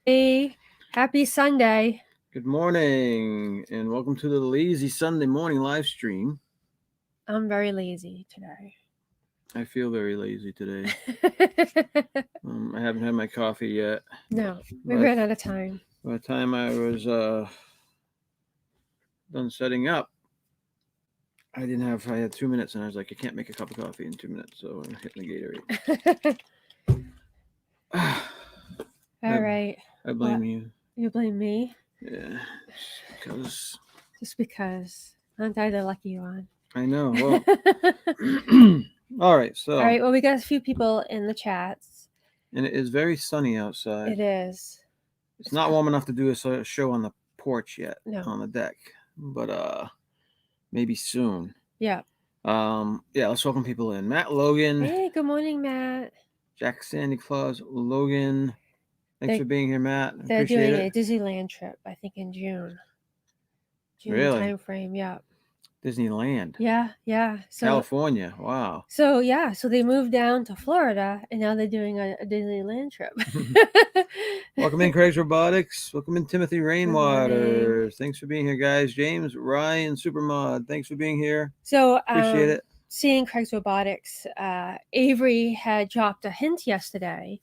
Hey, happy Sunday. Good morning, and welcome to the Lazy Sunday morning live stream. I'm very lazy today. I feel very lazy today. I haven't had my coffee yet. No, we But ran out of time. by the time I was done setting up, I had 2 minutes, and I was like, I can't make a cup of coffee in 2 minutes, so I'm hitting the Gatorade. All right. I blame What? you. You blame me? Yeah, because Just because. Aren't I the lucky one? I know. Well, all right. So, All right. Well, we got a few people in the chats. and it is very sunny outside. It is. It's not warm enough to do a show on the porch yet, No. on the deck, but maybe soon. Yeah. Yeah, let's welcome people in. Matt Logan, Hey, good morning, Matt. Jack Sandy Claus, Logan. Thanks for being here, Matt. They're Appreciate doing it. a Disneyland trip, I think, in June. Really? Time frame. Yeah. Disneyland. Yeah. So California. Wow. So they moved down to Florida, and now they're doing a Disneyland trip. Welcome in, Craig's Robotics. Welcome in, Timothy Rainwater. Thanks for being here, guys. James Ryan Supermod. Thanks for being here. So Appreciate it. Seeing Craig's Robotics, Avery had dropped a hint yesterday,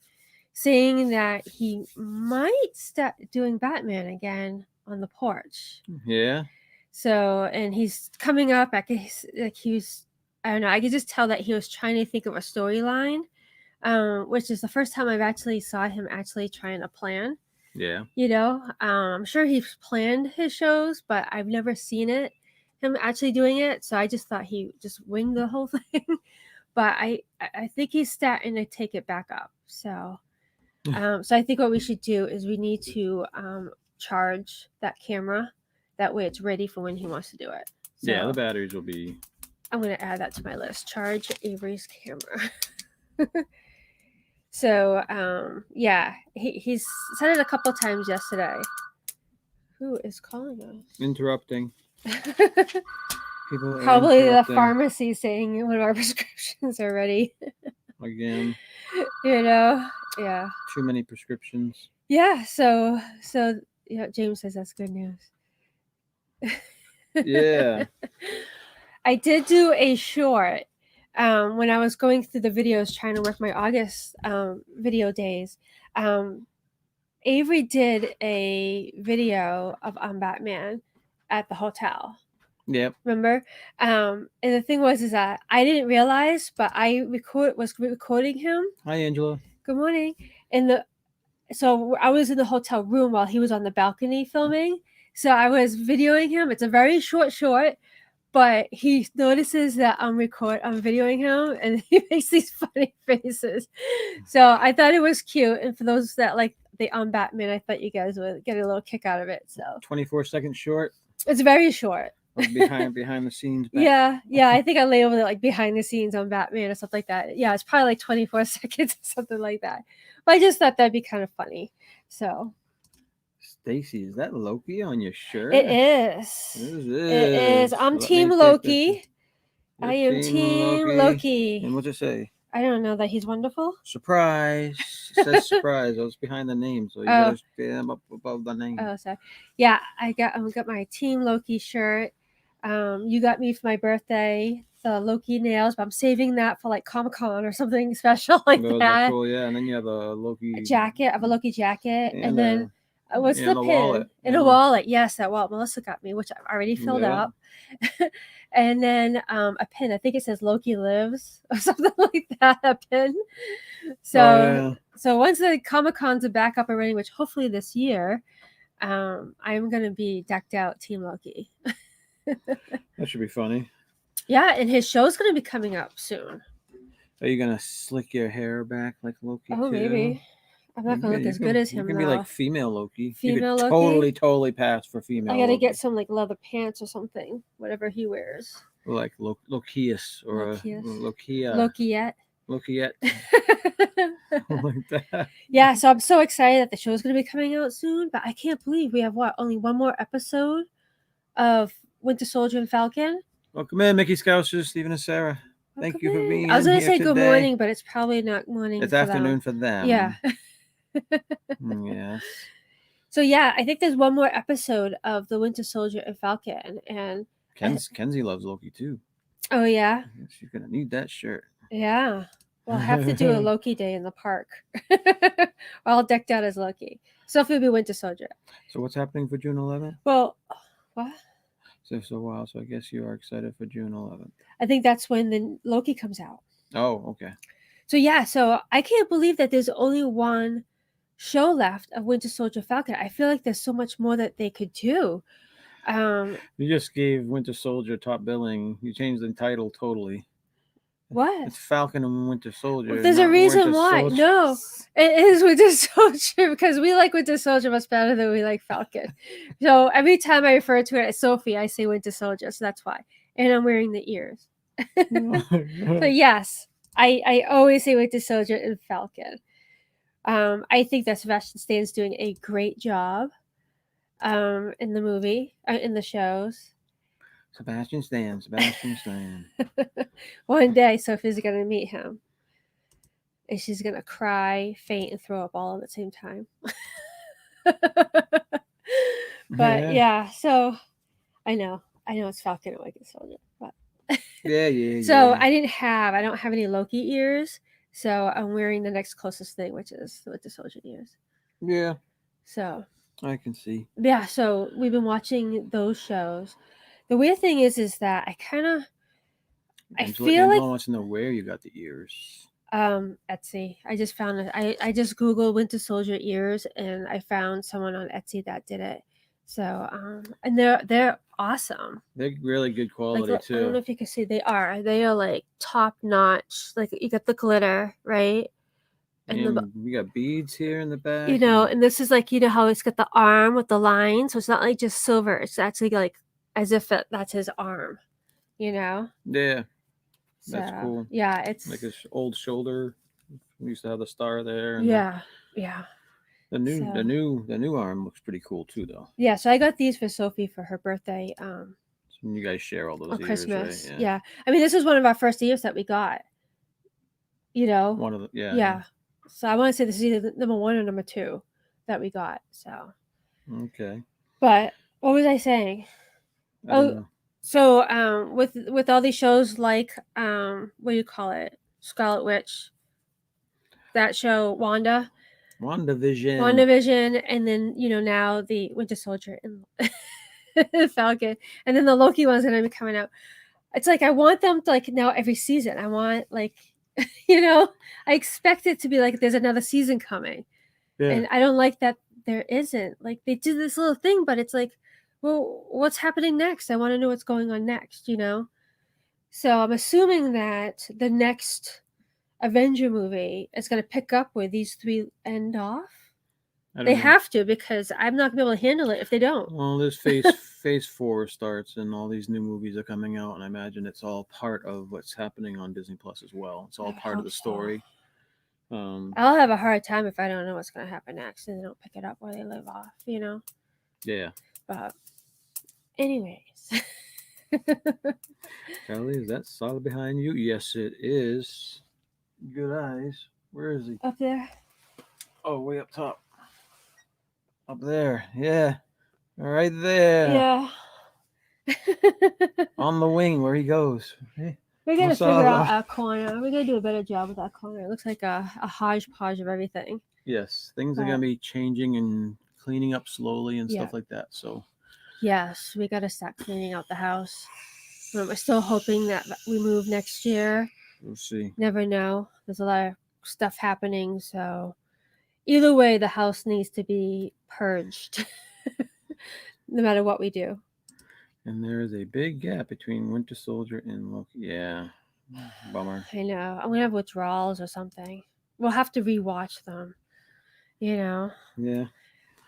saying that he might start doing Batman again on the porch. Yeah. So, and he's coming up. I guess like he was. I don't know. I could just tell that he was trying to think of a storyline, which is the first time I've actually saw him actually trying to plan. Yeah. I'm sure he's planned his shows, but I've never seen him actually doing it. So I just thought he just winged the whole thing. But I think he's starting to take it back up. So, so I think what we should do is we need to charge that camera. That way it's ready for when he wants to do it. So yeah, the batteries will be. I'm going to add that to my list. Charge Avery's camera. So, yeah, he's said it a couple times yesterday. Who is calling us? Interrupting. People probably the pharmacy saying one of our prescriptions are ready. Again. Yeah. Too many prescriptions. Yeah, so yeah, James says that's good news. Yeah. I did do a short when I was going through the videos trying to work my August video days. Avery did a video of Batman at the hotel. Yep. Remember? And the thing is that I didn't realize, but I was recording him. Hi, Angela. Good morning. So I was in the hotel room while he was on the balcony filming. So I was videoing him. It's a very short, but he notices that I'm videoing him, and he makes these funny faces. So I thought it was cute. And for those that like the Batman, I thought you guys would get a little kick out of it. So 24-second short. It's very short. behind the scenes. Yeah. I think I labeled it like behind the scenes on Batman or something like that. Yeah, it's probably like 24 seconds or something like that. But I just thought that'd be kind of funny. So. Stacy, is that Loki on your shirt? It is. It is. I'm Team Loki. I am Team Loki. And what's it say? I don't know that he's wonderful. Surprise. It says surprise. I was behind the name, so you gotta stand up above the name. Oh, sorry. Yeah, I got my Team Loki shirt. You got me for my birthday the Loki nails, but I'm saving that for like Comic-Con or something special like that. Cool, yeah. And then you have a Loki jacket. I have a Loki jacket, and then what's the pin? Wallet. In a wallet. Yes, that wallet Melissa got me, which I've already filled up. And then a pin. I think it says Loki lives or something like that. A pin. So once the Comic-Cons are back up and running, which hopefully this year, I'm gonna be decked out Team Loki. That should be funny. Yeah, and his show's gonna be coming up soon. Are you gonna slick your hair back like Loki? Oh, maybe. I'm not gonna look as good as him. You can be like female Loki. Female Loki. Totally pass for female. I gotta get some like leather pants or something, whatever he wears. Like Lokius or Lokia. Lokiette. Like that. Yeah, so I'm so excited that the show's gonna be coming out soon, but I can't believe we have only one more episode of Winter Soldier and Falcon. Welcome in, Mickey Scouser, Stephen and Sarah. Thank you for being here. I was gonna say good morning, but it's probably not morning. It's afternoon for them. Yeah. Yeah. Yes. So yeah, I think there's one more episode of the Winter Soldier and Falcon, and Kenzie loves Loki too. oh yeah, She's gonna need that shirt. yeah. We'll have to do a Loki day in the park, all decked out as Loki. Sophie will be Winter Soldier. So what's happening for June 11th? Well, what? So wow. So I guess you are excited for June 11th. I think that's when the Loki comes out. Oh, okay. So yeah, so I can't believe that there's only one show left of Winter Soldier Falcon. I feel like there's so much more that they could do. You just gave Winter Soldier top billing. You changed the title totally. What? It's Falcon and Winter Soldier. Well, there's a reason why. Soldier. No, it is Winter Soldier because we like Winter Soldier much better than we like Falcon. So every time I refer to it as Sophie, I say Winter Soldier. So that's why. And I'm wearing the ears. So yes, I always say Winter Soldier and Falcon. I think that Sebastian Stan's doing a great job in the movie, in the shows. Sebastian Stan. One day, Sophie's going to meet him. And she's going to cry, faint, and throw up all at the same time. But yeah, so I know it's Falcon and Winter Soldier. But yeah. So I don't have any Loki ears. So I'm wearing the next closest thing, which is the Winter Soldier ears. Yeah. So I can see. Yeah, so we've been watching those shows. The weird thing is that I feel like wants to know where you got the ears. Etsy. I just found it. I just Googled Winter Soldier ears and I found someone on Etsy that did it. So and they're awesome. They're really good quality too. I don't know if you can see they are like top notch. Like you got the glitter, right? And we got beads here in the back. And this is like how it's got the arm with the line, so it's not like just silver. It's actually like as if that's his arm. Yeah. So, that's cool. Yeah, it's like his old shoulder. We used to have the star there. Yeah. The new arm looks pretty cool too, though. Yeah, so I got these for Sophie for her birthday. So you guys share all those on ears, Christmas. right? Yeah. I mean, this is one of our first ears that we got. One of the Yeah. So I want to say this is either number 1 or number 2 that we got. So. Okay. But what was I saying? So with all these shows like what do you call it? Scarlet Witch. That show WandaVision, and then now the Winter Soldier and Falcon, and then the Loki one's gonna be coming out. It's like I want them to now every season. I want I expect it to be like there's another season coming, and I don't like that there isn't. Like they did this little thing, but it's like, well, what's happening next? I want to know what's going on next. So I'm assuming that the next Avenger movie is going to pick up where these 3 end off. They have to, because I'm not going to be able to handle it if they don't. Well, this phase 4 starts and all these new movies are coming out, and I imagine it's all part of what's happening on Disney Plus as well. It's all part of the story. I'll have a hard time if I don't know what's going to happen next and they don't pick it up where they live off, Yeah. But anyways. Kelly, is that solid behind you? Yes, it is. Good eyes. Where is he? Up there. Oh, way up top. Up there. Yeah. Right there. Yeah. On the wing where he goes. Hey. We got to figure out our corner. We got to do a better job with that corner. It looks like a hodgepodge of everything. Yes. Things are going to be changing and cleaning up slowly and stuff like that. So. Yes. We got to start cleaning out the house. But we're still hoping that we move next year. We'll see. Never know. There's a lot of stuff happening. So either way, the house needs to be purged. No matter what we do. And there is a big gap between Winter Soldier and Loki. Yeah. Bummer. I know. I'm going to have withdrawals or something. We'll have to rewatch them. Yeah.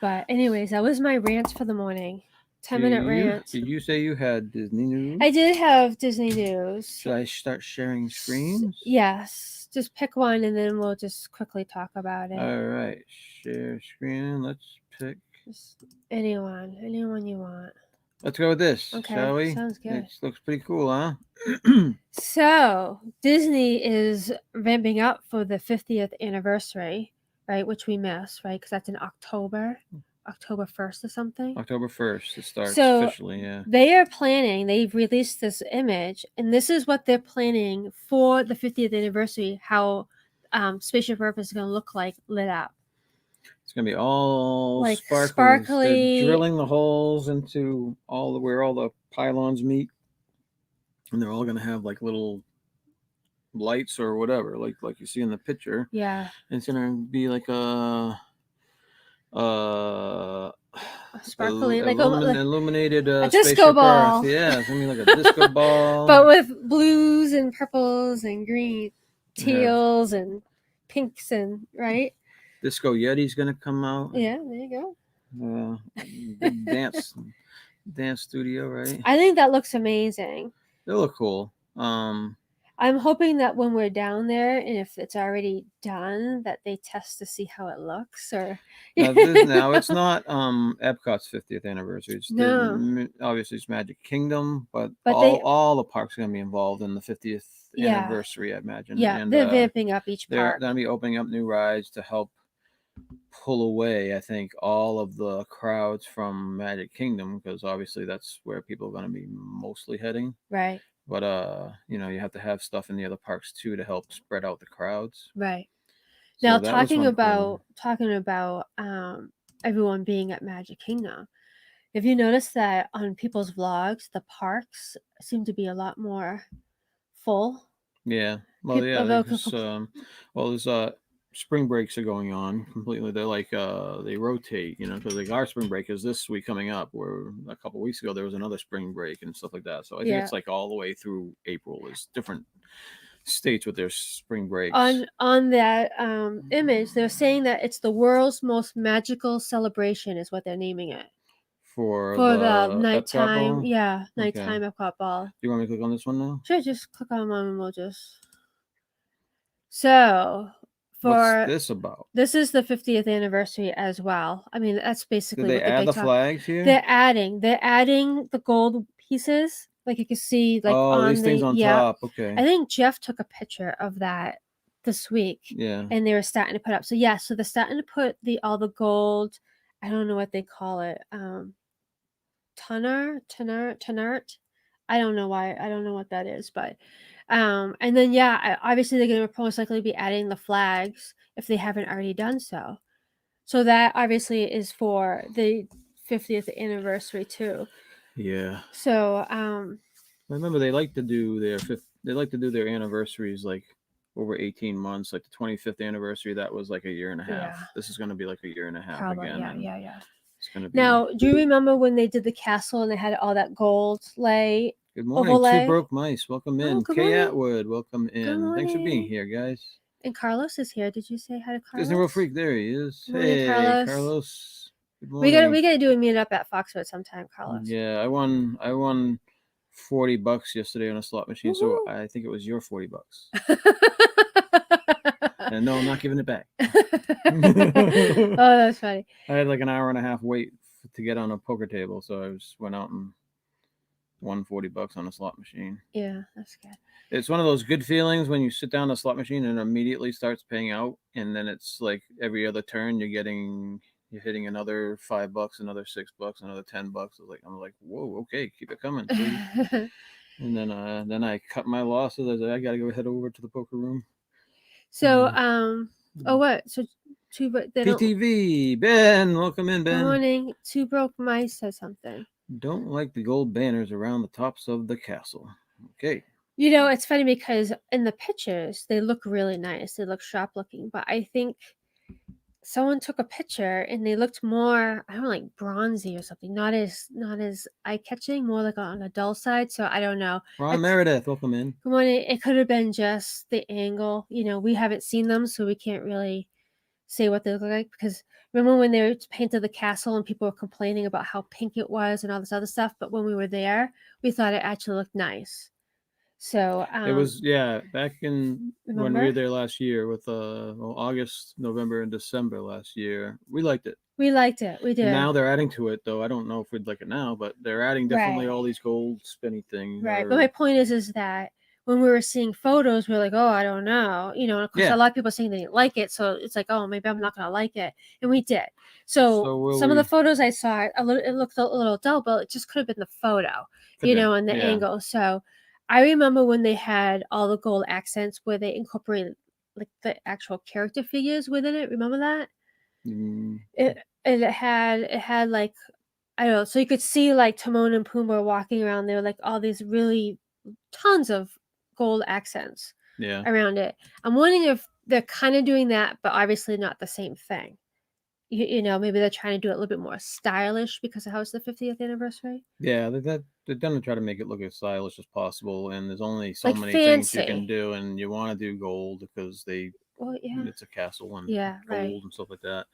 But anyways, that was my rant for the morning. 10-minute rant. Did you say you had Disney news? I did have Disney news. Should I start sharing screens? Yes. Just pick one and then we'll just quickly talk about it. All right. Share screen. Let's pick. Just anyone you want. Let's go with this, okay, shall we? Sounds good. It looks pretty cool, huh? So, Disney is ramping up for the 50th anniversary, right? Which we missed, right? Because that's in October 1st or something. October 1st, it starts So officially, yeah. they are planning, they've released this image, and this is what they're planning for the 50th anniversary, how Spaceship Earth is going to look like lit up. It's going to be all Like sparkly. sparkly. They're drilling the holes into where all the pylons meet. And they're all going to have like little lights or whatever, like you see in the picture. Yeah. And it's going to be like a sparkly, illuminated a disco spaceship ball. Earth. Yeah, it's gonna be like a disco ball, but with blues and purples and green, teals and pinks and right. Disco Yeti's gonna come out. Yeah, there you go. Big dance studio, right? I think that looks amazing. They look cool. I'm hoping that when we're down there, and if it's already done, that they test to see how it looks. Or now it's not Epcot's 50th anniversary. It's obviously it's Magic Kingdom, but all the parks are going to be involved in the 50th anniversary, I imagine. Yeah, and they're vamping up each park. They're going to be opening up new rides to help pull away, I think, all of the crowds from Magic Kingdom, because obviously that's where people are going to be mostly heading. Right. But you have to have stuff in the other parks too to help spread out the crowds. Right. So now talking about everyone being at Magic Kingdom, have you noticed that on people's vlogs, the parks seem to be a lot more full? Yeah. Well, there's spring breaks are going on completely. They're like they rotate, because like our spring break is this week coming up, where a couple of weeks ago there was another spring break and stuff like that. So I think it's like all the way through April is different states with their spring breaks. On that image, they're saying that it's the world's most magical celebration is what they're naming it. For the nighttime, nighttime Epcot ball. Do you want me to click on this one now? Sure, just click on one and we'll just. So, what's this about? This is the 50th anniversary as well. I mean, that's basically what they add the flags here. They're adding the gold pieces, like you can see, like on these things on top. Okay. I think Jeff took a picture of that this week. Yeah. And they were starting to put up. So so they're starting to put all the gold. I don't know what they call it. Tunert. I don't know why. I don't know what that is, but and then obviously they're going to most likely be adding the flags if they haven't already done so. So that obviously is for the 50th anniversary too. Yeah. So I remember they like to do their anniversaries like over 18 months, like the 25th anniversary. That was like a year and a half. Yeah. This is going to be like a year and a half. Probably, again. Yeah. It's going to be. Now, do you remember when they did the castle and they had all that gold lay? Good morning, overlay? Two Broke Mice. Welcome in. Kay Atwood, welcome in. Thanks for being here, guys. And Carlos is here. Did you say hi to Carlos? Disney World Freak. There he is. Good morning, Carlos. Good morning. We gotta do a meetup at Foxwood sometime, Carlos. Yeah, I won $40 yesterday on a slot machine, so I think it was your $40. And no, I'm not giving it back. Oh, that's funny. I had like an hour and a half wait to get on a poker table, so I just went out and won $40 on a slot machine. Yeah, that's good. It's one of those good feelings when you sit down a slot machine and it immediately starts paying out, and then it's like every other turn you're hitting another $5, another $6, another $10. I'm like, whoa, okay, keep it coming. And then I cut my losses. I was like, I gotta go head over to the poker room. So what? So PTV, Ben, welcome in, Ben. Good morning. Two Broke Mice said something. Don't like the gold banners around the tops of the castle. Okay. It's funny because in the pictures they look really nice. They look sharp looking, but I think someone took a picture and they looked more, I don't know, like bronzy or something. Not as eye catching, more like on a dull side. So I don't know. Ron Meredith, welcome in. Good morning. It could have been just the angle. We haven't seen them, so we can't really say what they look like, because remember when they painted the castle and people were complaining about how pink it was and all this other stuff, but when we were there we thought it actually looked nice. So it was back in when we were there last year with August, November, and December last year. We liked it. We did. Now they're adding to it, though I don't know if we'd like it now, but they're adding definitely all these gold spinny things. Right. But my point is that when we were seeing photos, we are like, oh, I don't know. You know, of course, Yeah. a lot of people saying they didn't like it. So it's like, oh, maybe I'm not going to like it. And we did. So will some of the we- photos I saw, it looked a little dull, but it just could have been the photo, Could you be, know, and the yeah. angle. So I remember when they had all the gold accents where they incorporated like the actual character figures within it. Remember that? Mm, It had like, I don't know, so you could see like Timon and Pumbaa walking around there, like all these really tons of gold accents yeah. around it. I'm wondering if they're kind of doing that, but obviously not the same thing. You know, maybe they're trying to do it a little bit more stylish because of how it's the 50th anniversary. Yeah, they're gonna try to make it look as stylish as possible, and there's only so Like many things you can fancy. do, and you want to do gold because Well, yeah. it's a castle and Yeah, gold right. and stuff like that.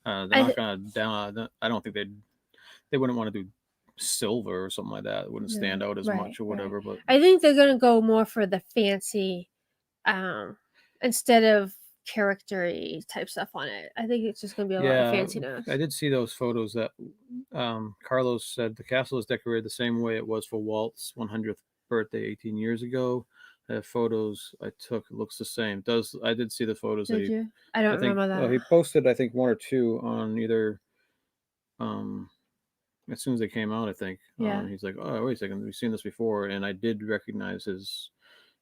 They're I not th- gonna down. I don't think they wouldn't want to do silver or something like that. It wouldn't stand no, out as right, much or right. whatever. But I think they're gonna go more for the fancy, instead of character-y type stuff on it. I think it's just gonna be a lot of yeah, fanciness. I did see those photos that Carlos said the castle is decorated the same way it was for Walt's 100th birthday 18 years ago. The photos I took looks the same. I did see the photos that Did you? I don't remember that. he posted I think one or two on either um as soon as they came out, I think. Yeah. He's like, oh, wait a second, we've seen this before, and I did recognize his.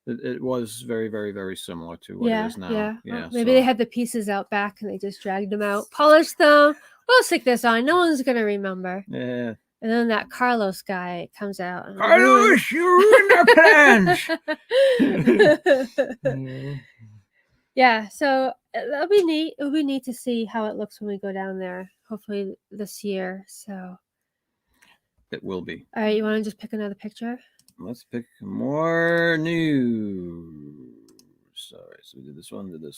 It was very, very, very similar to what it is now. Yeah. Yeah. Well, maybe they had the pieces out back and they just dragged them out, polished them. We'll stick this on. No one's gonna remember. Yeah. And then that Carlos guy comes out. And Carlos, you ruined our plans. Yeah, so that'll be neat. It'll be neat to see how it looks when we go down there. Hopefully this year. So It will be. all right, you want to just pick another picture? Let's pick more news. Sorry, so we did this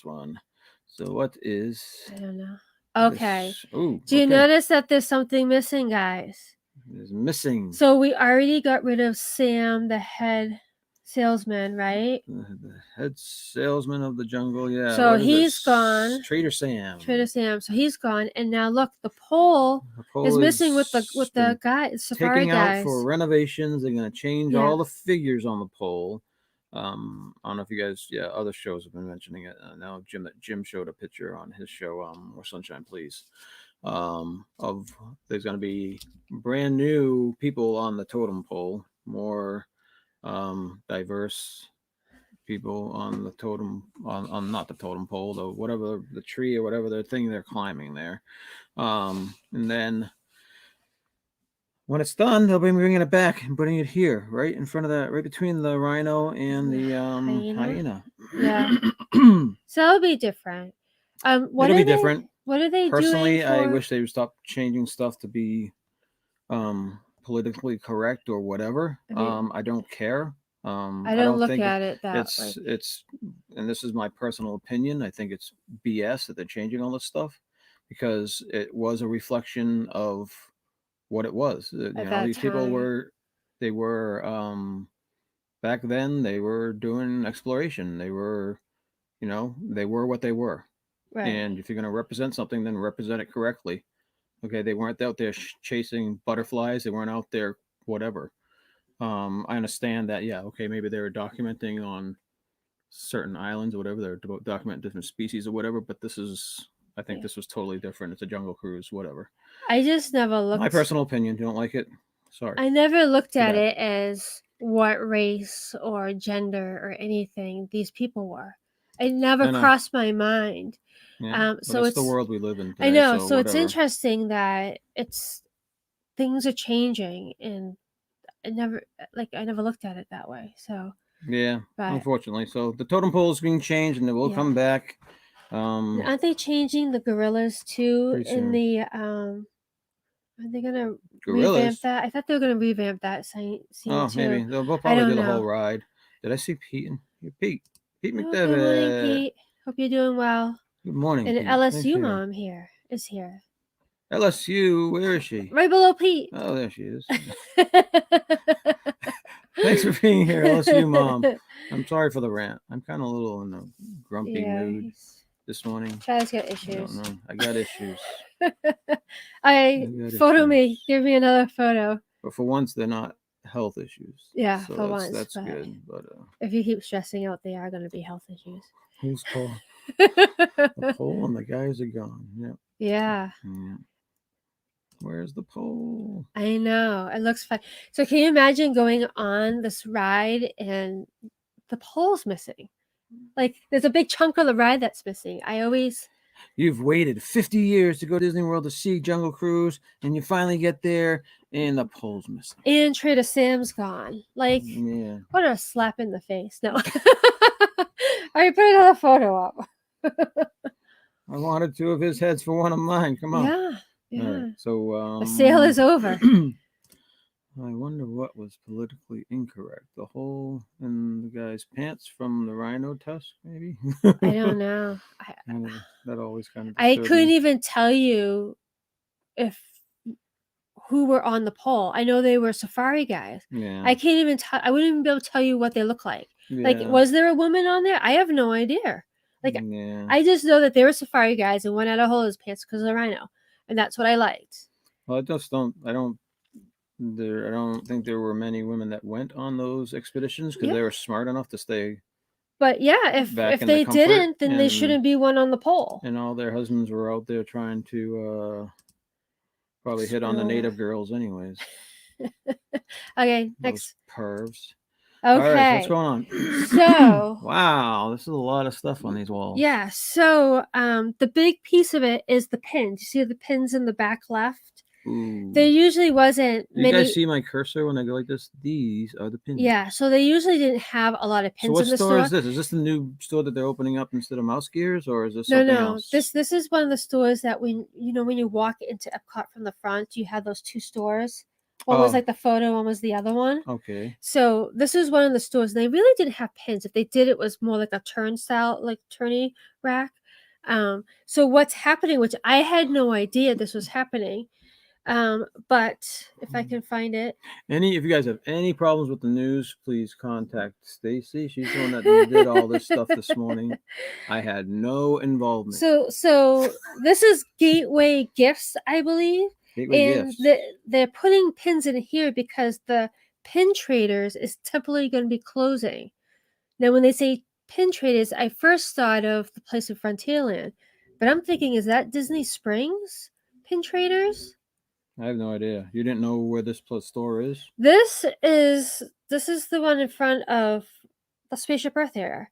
one. So what is? I don't know. Okay. Oh, do you notice that there's something missing, guys? Is missing. So we already got rid of Sam, the head salesman, right? The head salesman of the jungle, yeah. So he's gone. Trader Sam. So he's gone, and now look, the pole is missing with the guy, safari taking guys. out for renovations. They're gonna change all the figures on the pole. I don't know if you guys, other shows have been mentioning it. Now Jim showed a picture on his show, More Sunshine Please. Of there's gonna be brand new people on the totem pole, more diverse people on the totem on not the totem pole, though, whatever the tree or whatever the thing they're climbing there. And then when it's done, they'll be bringing it back and putting it here, right in front of that, right between the rhino and the hyena. Yeah. So it'll be different. It'll be different. What are they Personally, doing? I wish they would stop changing stuff to be politically correct or whatever. I don't care. I don't look at it that it's and this is my personal opinion. I think it's BS that they're changing all this stuff because it was a reflection of what it was. These people were back then they were doing exploration. They were what they were. Right. And if you're going to represent something, then represent it correctly. Okay, they weren't out there chasing butterflies. They weren't out there whatever. I understand that. Yeah, okay, maybe they were documenting on certain islands or whatever. They're documenting different species or whatever. But I think this was totally different. It's a jungle cruise, whatever. I just never looked. My personal opinion. You don't like it? Sorry. I never looked at it as what race or gender or anything these people were. It never crossed my mind. Yeah, so it's the world we live in today, I know. So it's interesting that things are changing, and I never looked at it that way. So yeah, unfortunately. So the totem pole is being changed, and it will come back. Aren't they changing the gorillas too? In the are they gonna revamp that? I thought they were gonna revamp that scene too. Maybe they'll probably do the whole ride. Did I see Pete? Pete McDevitt. Good morning, Pete. Hope you're doing well. Good morning. And Pete. LSU mom is here. LSU, where is she? Right below Pete. Oh, there she is. Thanks for being here, LSU mom. I'm sorry for the rant. I'm kind of a little in a grumpy mood this morning. Chad's got issues. I don't know. I got issues. Photo me. Give me another photo. But for once, they're not health issues. Yeah, So for once. that's But good. But if you keep stressing out, they are going to be health issues. who's called the poll and the guys are gone. Yep. Yeah. Yeah. Where's the poll? I know. It looks fun. So can you imagine going on this ride and the pole's missing? Like there's a big chunk of the ride that's missing. You've waited 50 years to go to Disney World to see Jungle Cruise, and you finally get there, and the pole's missing. And Trader Sam's gone. Like, Yeah. what a slap in the face. No. All right, put another photo up. I wanted 2 of his heads for 1 of mine. Come on. Yeah. Yeah. All right. So the sale is over. I wonder what was politically incorrect. The hole in the guy's pants from the rhino tusk, maybe? I don't know. That always kind of I disturbed couldn't me. even tell you who were on the pole. I know they were safari guys. Yeah. I can't even tell. I wouldn't even be able to tell you what they look like. Like, Yeah. was there a woman on there? I have no idea. Like, Yeah. I just know that they were safari guys and one had a hole in his pants because of the rhino, and that's what I liked. Well, I don't think there were many women that went on those expeditions because they were smart enough to stay. But yeah, if back in they the comfort, didn't, then they shouldn't be one on the pole. And all their husbands were out there trying to probably hit on the native girls anyways. Okay, next. Those pervs. Okay. All right, what's going on? So wow, this is a lot of stuff on these walls. Yeah, so the big piece of it is the pins. You see the pins in the back left? Ooh. There usually wasn't many. You guys see my cursor when I go like this? These are the pins. Yeah, so they usually didn't have a lot of pins in the store. So what store is this? Is this the new store that they're opening up instead of Mouse Gears, or is this something else? This is one of the stores that when you walk into Epcot from the front, you have those 2 stores. One was like the photo, one was the other one. Okay. So this is one of the stores, and they really didn't have pins. If they did, it was more like a turnstile, like turny rack. So what's happening, which I had no idea this was happening, but if I can find it. If you guys have any problems with the news, please contact Stacy. She's the one that did all this stuff this morning. I had no involvement. So this is Gateway Gifts, I believe. And they're putting pins in here because the Pin Traders is temporarily going to be closing. Now, when they say Pin Traders, I first thought of the place in Frontierland, but I'm thinking, is that Disney Springs Pin Traders? I have no idea. You didn't know where this store is? This is the one in front of the Spaceship Earth area.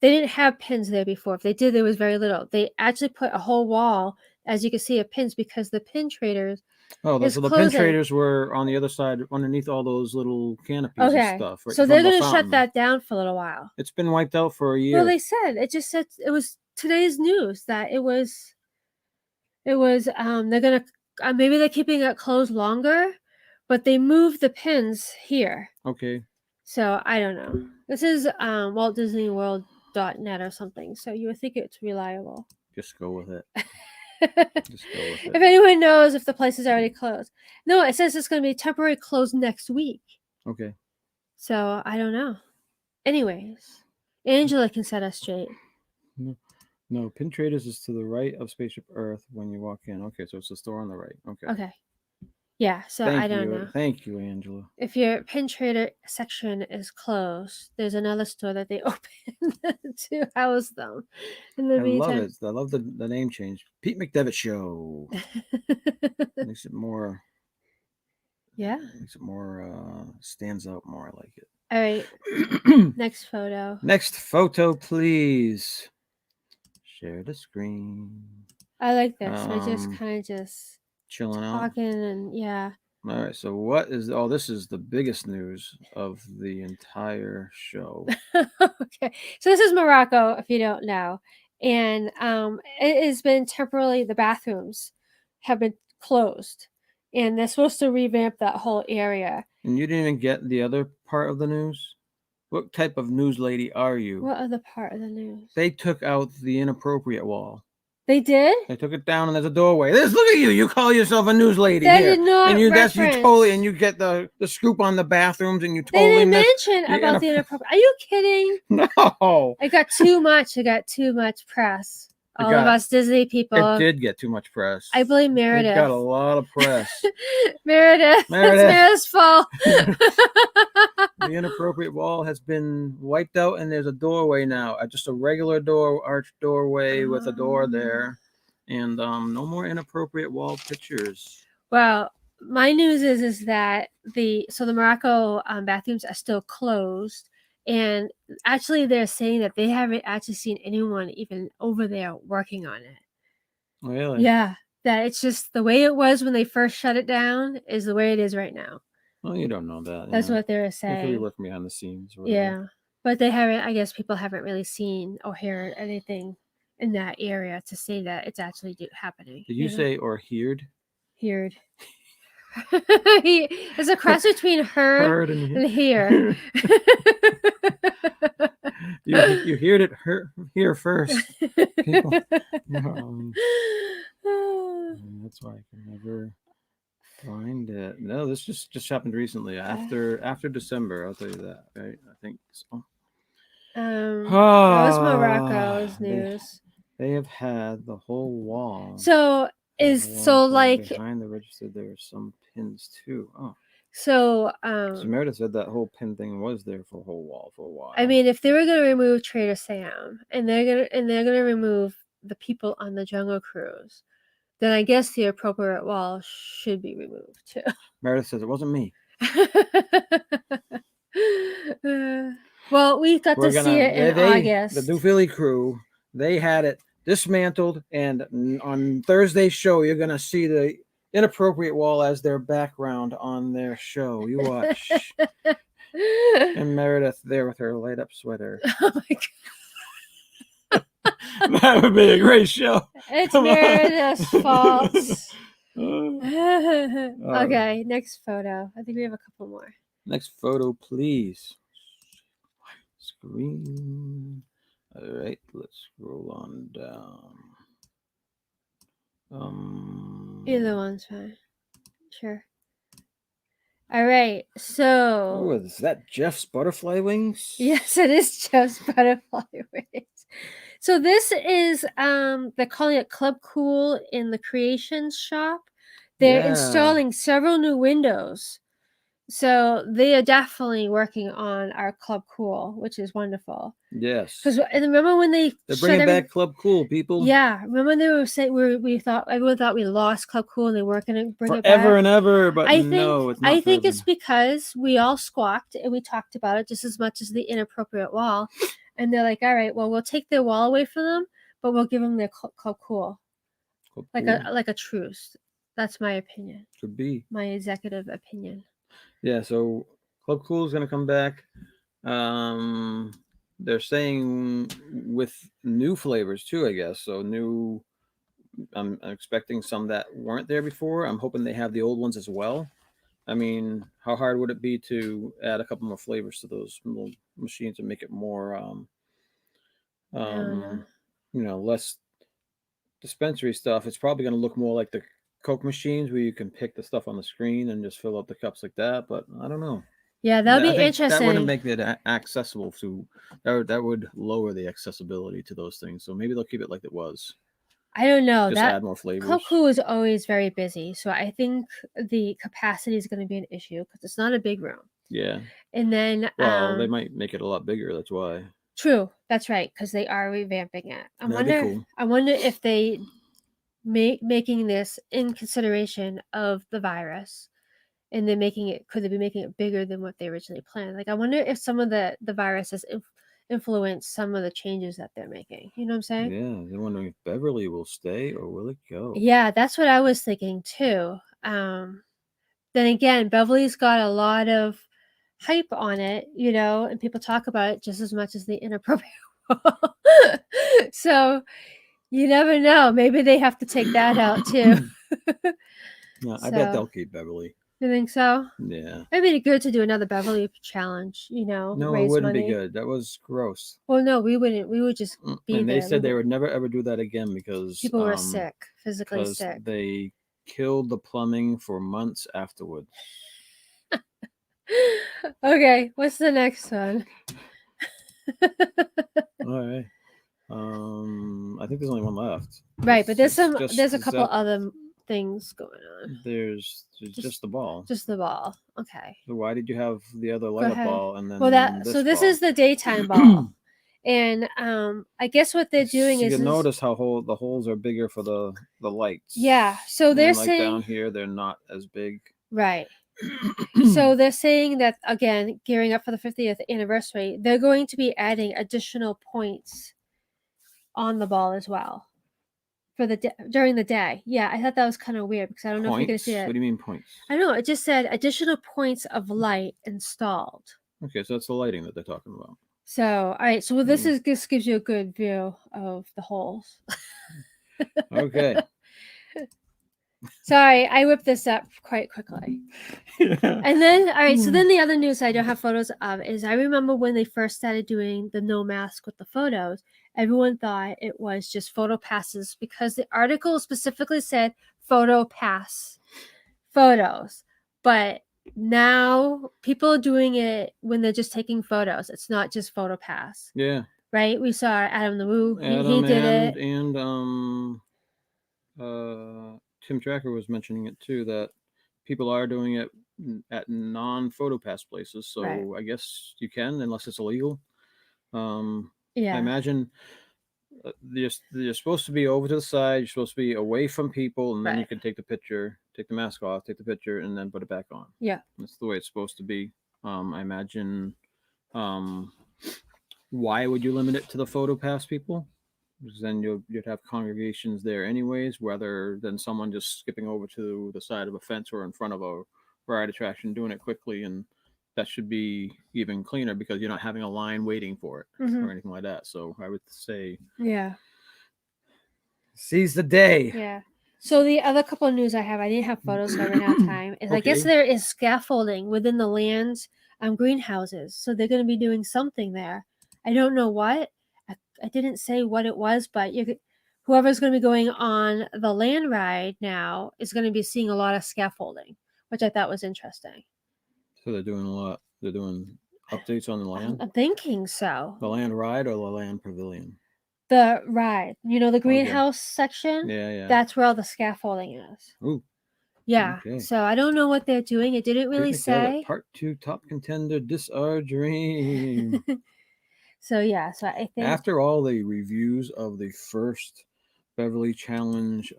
They didn't have pins there before. If they did, there was very little. They actually put a whole wall, as you can see, of pins because the Pin Traders. Oh, so the Pin Traders were on the other side, underneath all those little canopies and stuff. Right, so they're going to shut that down for a little while. It's been wiped out for a year. Well, they said it just said it was today's news that it was. They're going to maybe they're keeping it closed longer, but they moved the pins here. Okay. So I don't know. This is Walt Disney World.net or something. So you would think it's reliable. Just go with it. Just go with it. If anyone knows if the place is already closed. No, it says it's going to be temporarily closed next week. Okay. So I don't know. Anyways, Angela can set us straight. No, Pin Traders is to the right of Spaceship Earth when you walk in. Okay, so it's the store on the right. Okay. Yeah, so I don't know. Thank you, Angela. If your Pin Trader section is closed, there's another store that they open to house them. In the meantime. Love it. I love the name change. Pete McDevitt Show. Makes it more. Yeah. Makes it more. Stands out more. I like it. All right. Next photo. Next photo, please. Share the screen. I like this. We're just kind of chilling out, talking, and yeah. All right. So what is? Oh, this is the biggest news of the entire show. Okay. So this is Morocco, if you don't know, and it has been temporarily. The bathrooms have been closed, and they're supposed to revamp that whole area. And you didn't even get the other part of the news? What type of news lady are you? What other part of the news? They took out the inappropriate wall. They did? They took it down and there's a doorway. Look at you. You call yourself a news lady that here. Did not and you reference. you get the scoop on the bathrooms and you totally They didn't mention about the inappropriate. Are you kidding? No. It got too much. It got too much press. All of us Disney It people. did get too much press. I blame Meredith. It got a lot of press. Meredith. It's Meredith's fault. The inappropriate wall has been wiped out, and there's a doorway now. Just a regular arched doorway with a door there, and no more inappropriate wall pictures. Well, my news is that the Morocco bathrooms are still closed, and actually they're saying that they haven't actually seen anyone even over there working on it. Really? Yeah, that it's just the way it was when they first shut it down is the way it is right now. Well, you don't know that. That's what they were saying. They could be working behind the scenes. Yeah, but they haven't. I guess people haven't really seen or heard anything in that area to say that it's actually happening. Did you say or heard? Heard. There's a cross between heard and hear. you heard it here first, people. That's why I can never find it. No, this just happened recently after December. I'll tell you that. Right? I think so. That was Morocco's news. They have had the whole wall. So like behind the register, there are some pins too. Oh. So Meredith said that whole pin thing was there for a whole wall for a while. I mean, if they were going to remove Trader Sam and they're gonna remove the people on the Jungle Cruise, then I guess the appropriate wall should be removed too. Meredith says it wasn't me. Well, we got to see it in August. The New Philly crew, they had it dismantled, and on Thursday's show, you're gonna see the inappropriate wall as their background on their show. You watch. And Meredith there with her light up sweater. Oh my god. That would be a great show. It's Meredith's fault. Okay, next photo. I think we have a couple more. Next photo, please. Screen. All right, let's scroll on down. Either one's fine. Sure. All right, so. Oh, is that Jeff's butterfly wings? Yes, it is Jeff's butterfly wings. So this is they're calling it Club Cool in the Creations shop. They're installing several new windows. So they are definitely working on our Club Cool, which is wonderful. Yes. Because remember when they're bringing back Club Cool, people. Yeah, remember when they were saying everyone thought we lost Club Cool and they weren't going to bring it back forever and ever. But I think it's because we all squawked and we talked about it just as much as the inappropriate wall, and they're like, all right, well, we'll take their wall away from them, but we'll give them their Club Cool, like a truce. That's my opinion. Could be my executive opinion. Yeah, so Club Cool is going to come back. They're saying with new flavors too, I guess. So I'm expecting some that weren't there before. I'm hoping they have the old ones as well. I mean, how hard would it be to add a couple more flavors to those little machines and make it more, less dispensary stuff? It's probably going to look more like the Coke machines where you can pick the stuff on the screen and just fill up the cups like that, but I don't know. Yeah, that'll be interesting. That wouldn't make it accessible to. That would lower the accessibility to those things. So maybe they'll keep it like it was. I don't know. Just add more flavors. Club Cool is always very busy, so I think the capacity is going to be an issue because it's not a big room. Yeah. And then, they might make it a lot bigger. That's why. True, that's right, because they are revamping it. I wonder if they making this in consideration of the virus, and then could they be making it bigger than what they originally planned? Like, I wonder if some of the virus has influenced some of the changes that they're making. You know what I'm saying? Yeah, they're wondering if Beverly will stay or will it go. Yeah, that's what I was thinking too. Then again, Beverly's got a lot of hype on it, and people talk about it just as much as the inappropriate wall. So you never know. Maybe they have to take that out too. No, I bet they'll keep Beverly. You think so? Yeah. It'd be good to do another Beverly challenge, No, raise it wouldn't money. be good. That was gross. Well, no, we wouldn't. We would just be and they said they would never ever do that again because people were sick, physically sick. They killed the plumbing for months afterwards. Okay, what's the next one? All right. I think there's only one left. Right, but there's It's just- there's a is couple that- other things going on. There's just the ball. Just the ball. Okay. So why did you have the other Go light up ahead. ball and then Well, this this ball? is the daytime ball, and I guess what they're doing So is you notice how the holes are bigger for the lights. yeah. So And they're like saying down here they're not as big. right. So they're saying that again, gearing up for the 50th anniversary, they're going to be adding additional points on the ball as well for during the day. Yeah, I thought that was kind of weird because I don't know if you're going to see it. What do you mean points? I don't know. It just said additional points of light installed. Okay, so that's the lighting that they're talking about. So, all right. So this gives you a good view of the holes. Okay. Sorry, I whipped this up quite quickly. And then, all right. So then the other news I don't have photos of is I remember when they first started doing the no mask with the photos, everyone thought it was just photo passes because the article specifically said photo pass photos. But now people are doing it when they're just taking photos. It's not just photo pass. Yeah. Right? We saw Adam the Woo. Adam he did it. And Tim Tracker was mentioning it too, that people are doing it at non-photo pass places. So Right. I guess you can, unless it's illegal. Yeah. I imagine you're supposed to be over to the side. You're supposed to be away from people, and then you can take the picture, take the mask off, take the picture, and then put it back on. Yeah. That's the way it's supposed to be. I imagine. Why would you limit it to the photo pass people? Because then you'd have congregations there anyways, rather than someone just skipping over to the side of a fence or in front of a ride attraction, doing it quickly, and that should be even cleaner because you're not having a line waiting for it or anything like that. So I would say, yeah, seize the day. Yeah. So the other couple of news I have, I didn't have photos, so I ran out of time. Is I guess Okay. there is scaffolding within the land's greenhouses, so they're going to be doing something there. I don't know what. I didn't say what it was, but whoever's going to be going on the land ride now is going to be seeing a lot of scaffolding, which I thought was interesting. So they're doing a lot. They're doing updates on the land. I'm thinking so. The land ride or the land pavilion? The ride, the greenhouse section. Yeah. That's where all the scaffolding is. Ooh. Yeah. Okay. So I don't know what they're doing. It didn't really say. Part 2 top contender. This our dream. So I think after all the reviews of the first Beverly Challenge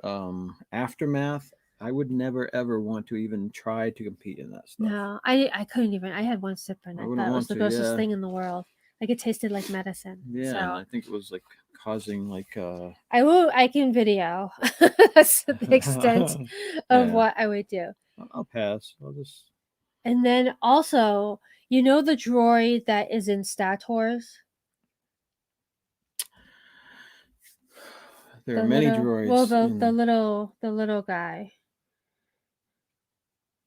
aftermath, I would never ever want to even try to compete in that stuff. No, I couldn't even. I had one sip and I thought it was the grossest thing in the world. Like it tasted like medicine. Yeah, so. And I think it was like causing like I can video that's the extent of what I would do. I'll pass. I'll just. And then also, the droid that is in Star Tours? There are many droids. Well, the little guy.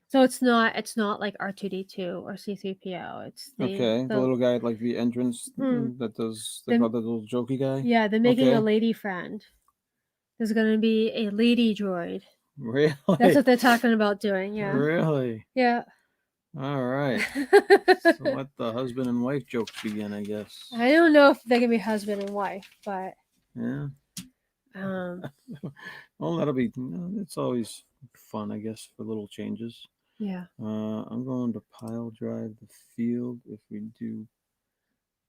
So it's not like R2D2 or C3PO. It's the little guy like the entrance that does the little jokey guy. Yeah, they're making a lady friend. There's going to be a lady droid. Really? That's what they're talking about doing. Yeah. Really? Yeah. All right. So let the husband and wife jokes begin, I guess. I don't know if they're gonna be husband and wife, but yeah. Well, that'll be. It's always fun, I guess, for little changes. Yeah. I'm going to pile drive the field if we do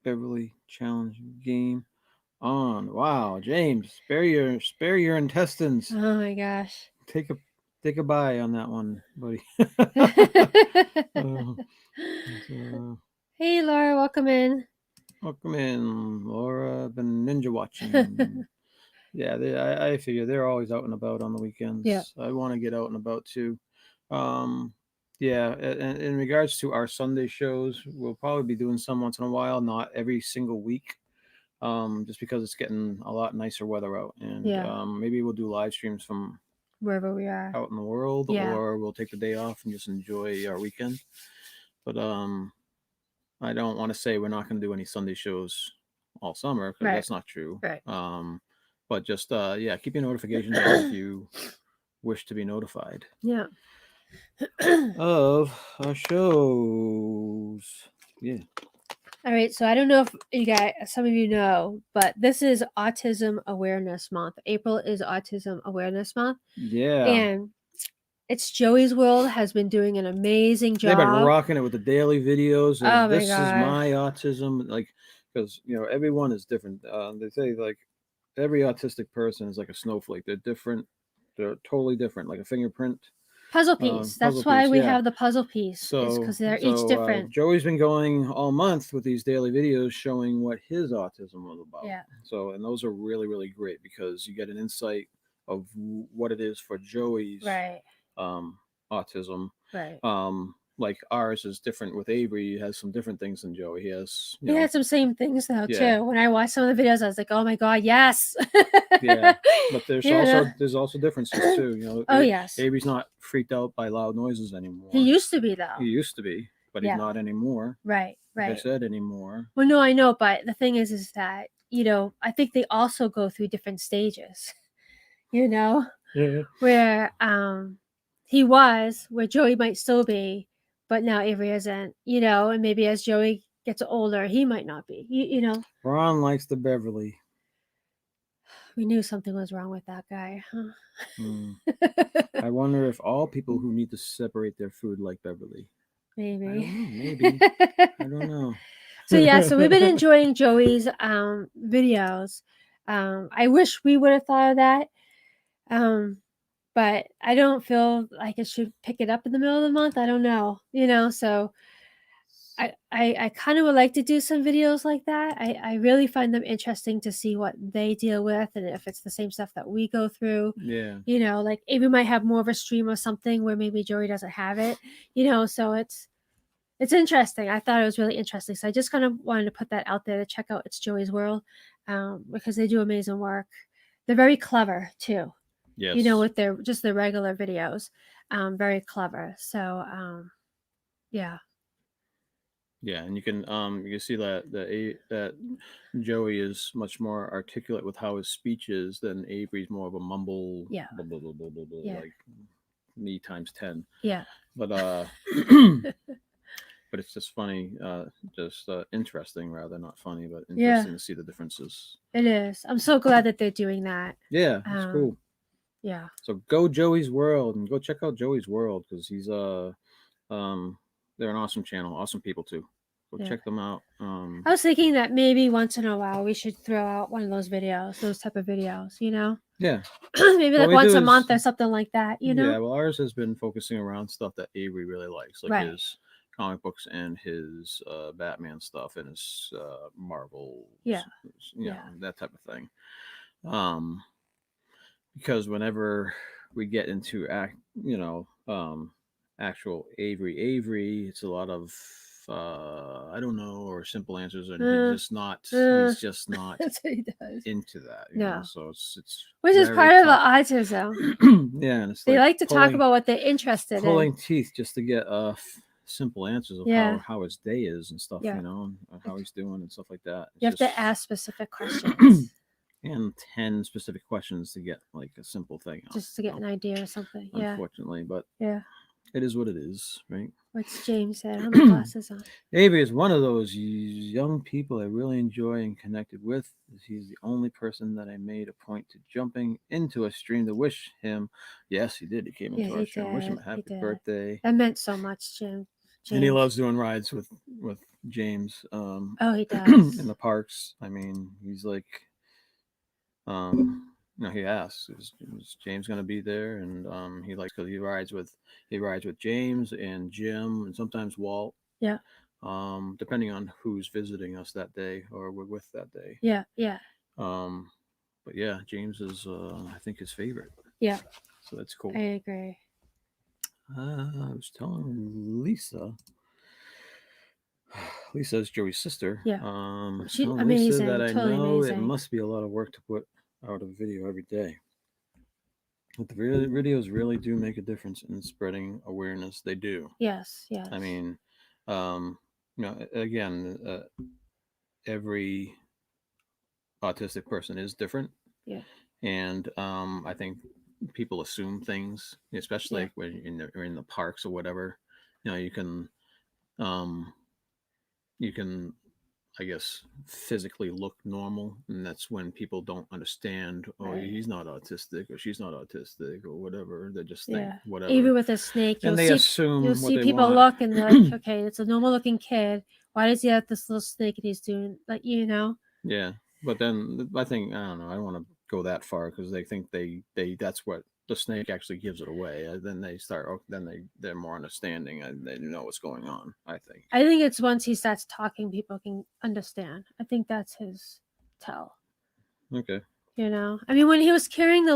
Beverly Challenge game on. Wow, James, spare your intestines. Oh my gosh. Take a bye on that one, buddy. Hey, Laura, welcome in. Welcome in, Laura. Been ninja watching. Yeah, I figure they're always out and about on the weekends. Yeah. I want to get out and about too. Yeah, and in regards to our Sunday shows, we'll probably be doing some once in a while, not every single week. Just because it's getting a lot nicer weather out, and maybe we'll do live streams from wherever we are out in the world, or we'll take the day off and just enjoy our weekend. But I don't want to say we're not going to do any Sunday shows all summer because that's not true. Right. But just keep your notifications on if you wish to be notified. Yeah. Of our shows. Yeah. All right, so I don't know if you guys, some of you know, but this is Autism Awareness Month. April is Autism Awareness Month, Yeah. and it's Joey's World has been doing an amazing They've been job. rocking it with the daily videos Oh of my this is god. my autism, like, because everyone is different. They say like every autistic person is like a snowflake. They're different. They're totally different, like a fingerprint. Puzzle piece. Puzzle That's why piece. we Yeah. have the puzzle piece, is So because they're each so different. Joey's been going all month with these daily videos showing what his autism was about. Yeah. So, and those are really, really great because you get an insight of what it is for Joey's Right. autism. Right. Like ours is different with Avery. He has some different things than Joey. He has, He had some same things though Yeah. too. When I watched some of the videos, I was like, "Oh my god, yes!" Yeah, but there's You know? also differences too. Oh yes, Avery's not freaked out by loud noises anymore. he used to be though. He used to be, but he's Yeah. not anymore. Right. Like I Right. said, anymore. Well, no, I know, but the thing is that I think they also go through different stages. You know, Yeah. where he was, where Joey might still be, but now Avery isn't. And maybe as Joey gets older, he might not be. Ron likes the Beverly. We knew something was wrong with that guy. Huh? I wonder if all people who need to separate their food like Beverly. Maybe. I don't know. Maybe. I don't know. So yeah, so we've been enjoying Joey's videos. I wish we would have thought of that. But I don't feel like it should pick it up in the middle of the month. I don't know, so I kind of would like to do some videos like that. I really find them interesting to see what they deal with and if it's the same stuff that we go through. Yeah. Like Avery might have more of a stream of something where maybe Joey doesn't have it, so it's interesting. I thought it was really interesting. So I just kind of wanted to put that out there to check out It's Joey's World, because they do amazing work. They're very clever too. Yes. With their regular videos, very clever. So yeah. Yeah, and you can see that Joey is much more articulate with how his speech is than Avery's more of a mumble. Yeah. Blah, blah, blah, blah, blah, blah, Yeah. like me times 10. Yeah. But but it's just funny, just interesting rather, not funny, but interesting to see the differences. It is. I'm so glad that they're doing that. Yeah, it's cool. Yeah. So go Joey's World and go check out Joey's World because he's they're an awesome channel, awesome people too. Go check them out. I was thinking that maybe once in a while we should throw out one of those videos, those type of videos, Yeah. Maybe like once a month or something like that, Yeah, well, ours has been focusing around stuff that Avery really likes, like his comic books and his Batman stuff and his Marvel, that type of thing. Because whenever we get into actual Avery, it's a lot of I don't know, or simple answers, and he's just not That's what he does. into that. So it's which is part of the autism. Yeah, and they like to talk about what they're interested pulling in. teeth just to get simple answers of how his day is and stuff, and how he's doing and stuff like that. You have to ask specific questions. And 10 specific questions to get like a simple thing out, just to get an idea or something. Unfortunately, but it is what it is, right? What's James said? How many glasses on? Avery is one of those young people I really enjoy and connected with. He's the only person that I made a point to jumping into a stream to wish him. Yes, he did. He came into our stream. Wish him a happy birthday. That meant so much, Jim. And he loves doing rides with James. Oh, he does. In the parks. I mean, he's like, he asks, is James going to be there? And he likes, because he rides with James and Jim and sometimes Walt. Yeah. Depending on who's visiting us that day or we're with that day. Yeah. Yeah. But yeah, James is I think his favorite. Yeah. So that's cool. I agree. I was telling Lisa. Lisa's Joey's sister. Yeah. She's amazing. Lisa that totally I know amazing. It must be a lot of work to put out a video every day. But the videos really do make a difference in spreading awareness. They do. Yes. Yes. I mean, again, every autistic person is different. Yeah. And I think people assume things, especially like when you're in the parks or whatever. You can I guess, physically look normal, and that's when people don't understand. Oh, Right. he's not autistic, or she's not autistic, or whatever. They just think Yeah. whatever, Even with a snake, and they you'll assume what see they people want. look and they're like, okay, it's a normal looking kid. Why does he have this little snake and he's doing like Yeah, but then I think I don't know. I don't want to go that far because they think they that's what the snake actually gives it away. Then they start. Then they're more understanding and they know what's going on. I think. I think it's once he starts talking, people can understand. I think that's his tell. Okay. I mean, when he was carrying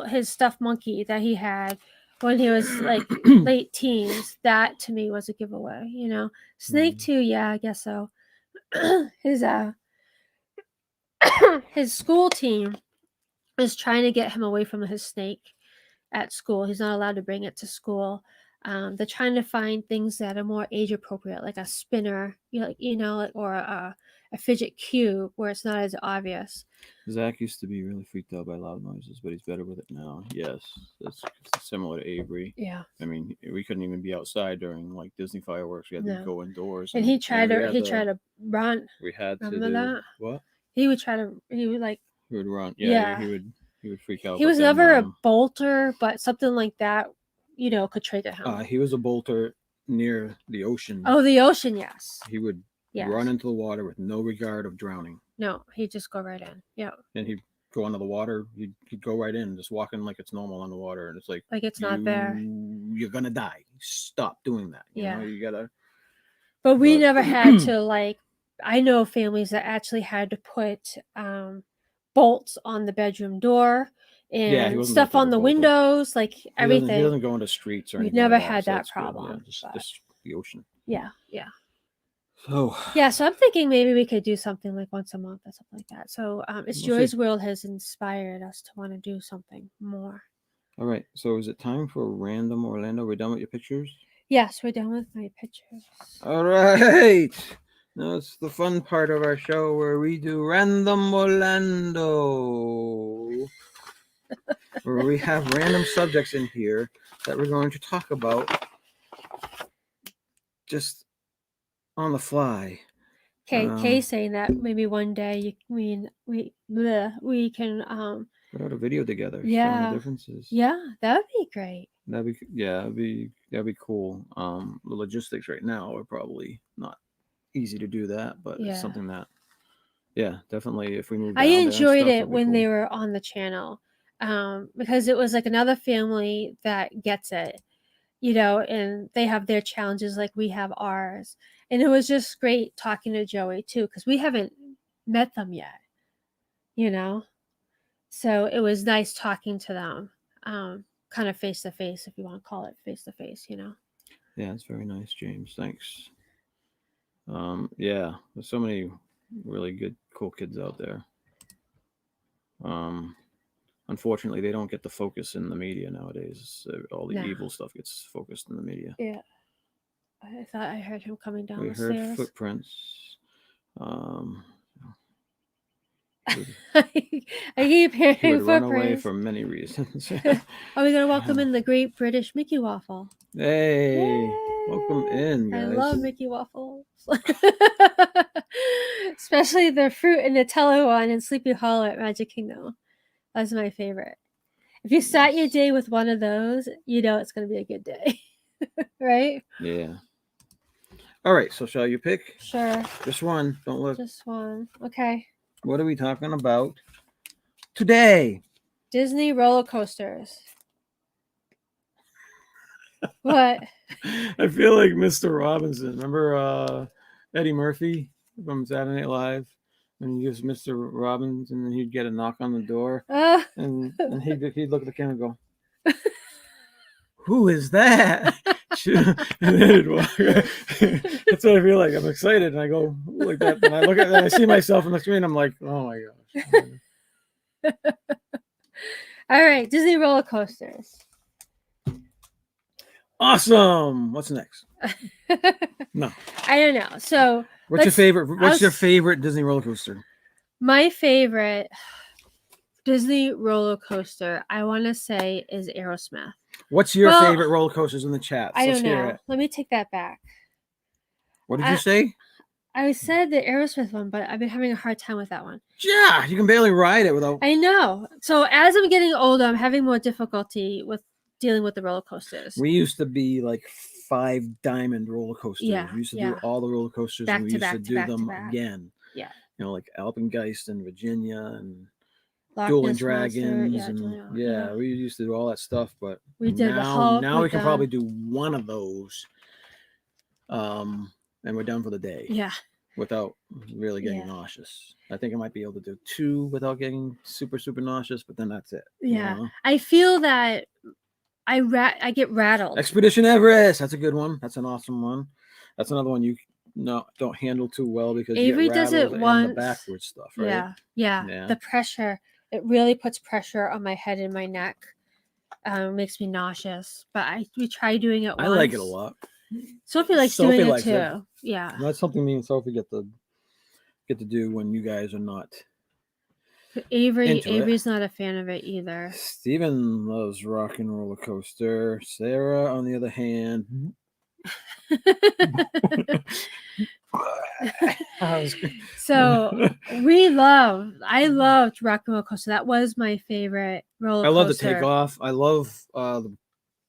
his stuffed monkey that he had when he was like late teens, that to me was a giveaway. Snake too, yeah, I guess so. his his school team is trying to get him away from his snake at school. He's not allowed to bring it to school. They're trying to find things that are more age appropriate, like a spinner, or a fidget cube where it's not as obvious. Zach used to be really freaked out by loud noises, but he's better with it now. Yes, that's similar to Avery. Yeah. I mean, we couldn't even be outside during like Disney fireworks. We had to go indoors. And he tried to run. We had Remember to do that? what? He would like. He would run. Yeah. He would freak out. He was never a bolter, but something like that, could trigger him. He was a bolter near the ocean. Oh, the ocean, yes. He would run into the water with no regard of drowning. No, he'd just go right in. Yeah. And he'd go under the water. He'd go right in, just walking like it's normal on the water, and it's like it's not there. You're gonna die. Stop doing that. You know, you gotta. But we never had to like. I know families that actually had to put bolts on the bedroom door and stuff on the windows, like everything. He doesn't go into streets or anything. We've never had that problem. Yeah, just the ocean. Yeah. So so I'm thinking maybe we could do something like once a month or something like that. So it's Joy's World has inspired us to want to do something more. All right. So is it time for Random Orlando? We're done with your pictures? Yes, we're done with my pictures. All right. Now it's the fun part of our show where we do Random Orlando. Where we have random subjects in here that we're going to talk about just on the fly. Kay saying that maybe one day we can put out a video together. Yeah. Showing the differences. Yeah, that would be great. That'd be cool. The logistics right now are probably not easy to do that, but it's something that definitely if we move down I enjoyed it when they were on the channel because it was like another family that gets it, and they have their challenges like we have ours, and it was just great talking to Joey too because we haven't met them yet, so it was nice talking to them kind of face to face, if you want to call it face to face. Yeah, it's very nice, James. Thanks. There's so many really good, cool kids out there. Unfortunately, they don't get the focus in the media nowadays. All the evil stuff gets focused in the media. Yeah. I thought I heard him coming down the stairs. We heard footprints. I keep hearing he would footprints. run away for many reasons. Are we going to welcome in the Great British Mickey Waffle? Hey, yay! Welcome in, guys. I love Mickey Waffles. Especially the fruit and Nutella one in Sleepy Hollow at Magic Kingdom. That's my favorite. If you start your day with one of those, it's going to be a good day. Right? Yeah. All right, so shall you pick? Sure. Just one. Don't look. Just one. Okay. What are we talking about today? Disney roller coasters. What? I feel like Mr. Robinson. Remember Eddie Murphy from Saturday Night Live? And he gives Mr. Robinson, and he'd get a knock on the door, and he'd look at the camera and go, "Who is that?" And then he'd walk. That's what I feel like. I'm excited, and I go like that, and I look at, and I see myself on the screen. I'm like, "Oh my gosh!" All right, Disney roller coasters. Awesome. What's next? No, I don't know. So, what's your favorite? What's your favorite Disney roller coaster? My favorite Disney roller coaster, I want to say, is Aerosmith. What's your favorite roller coasters in the chat? I don't know. Let me take that back. What did you say? I said the Aerosmith one, but I've been having a hard time with that one. Yeah, you can barely ride it without. I know. So as I'm getting older, I'm having more difficulty with dealing with the roller coasters. We used to be like 5 diamond roller coasters. Yeah, We used to yeah. do all the roller coasters, Back and we to used to back to do back to them back. again. Yeah. You know, like Alpengeist in Virginia and Loch Dueling Ness Monster, Dragons, and Dueling- yeah, we used to do all that stuff. But We did the now, Hulk now we with can the- probably do one of those, and we're done for the day. Yeah. Without really getting Yeah. nauseous. I think I might be able to do 2 without getting super nauseous, but then that's it. Yeah. You know? I feel that I get rattled. Expedition Everest. That's a good one. That's an awesome one. That's another one you don't handle too well because Avery you get does rattled it and once. the backward stuff, right? Yeah. Yeah. Yeah. The pressure. It really puts pressure on my head and my neck. Makes me nauseous. But we try doing it once. I like it a lot. Sophie likes Sophie doing likes it too. it. Yeah. That's something me and Sophie get to do when you guys are not. But into it. Avery's not a fan of it either. Steven loves rock and roller coaster. Sarah, on the other hand, So I loved rock and roller coaster. That was my favorite roller coaster. I love the takeoff. I love the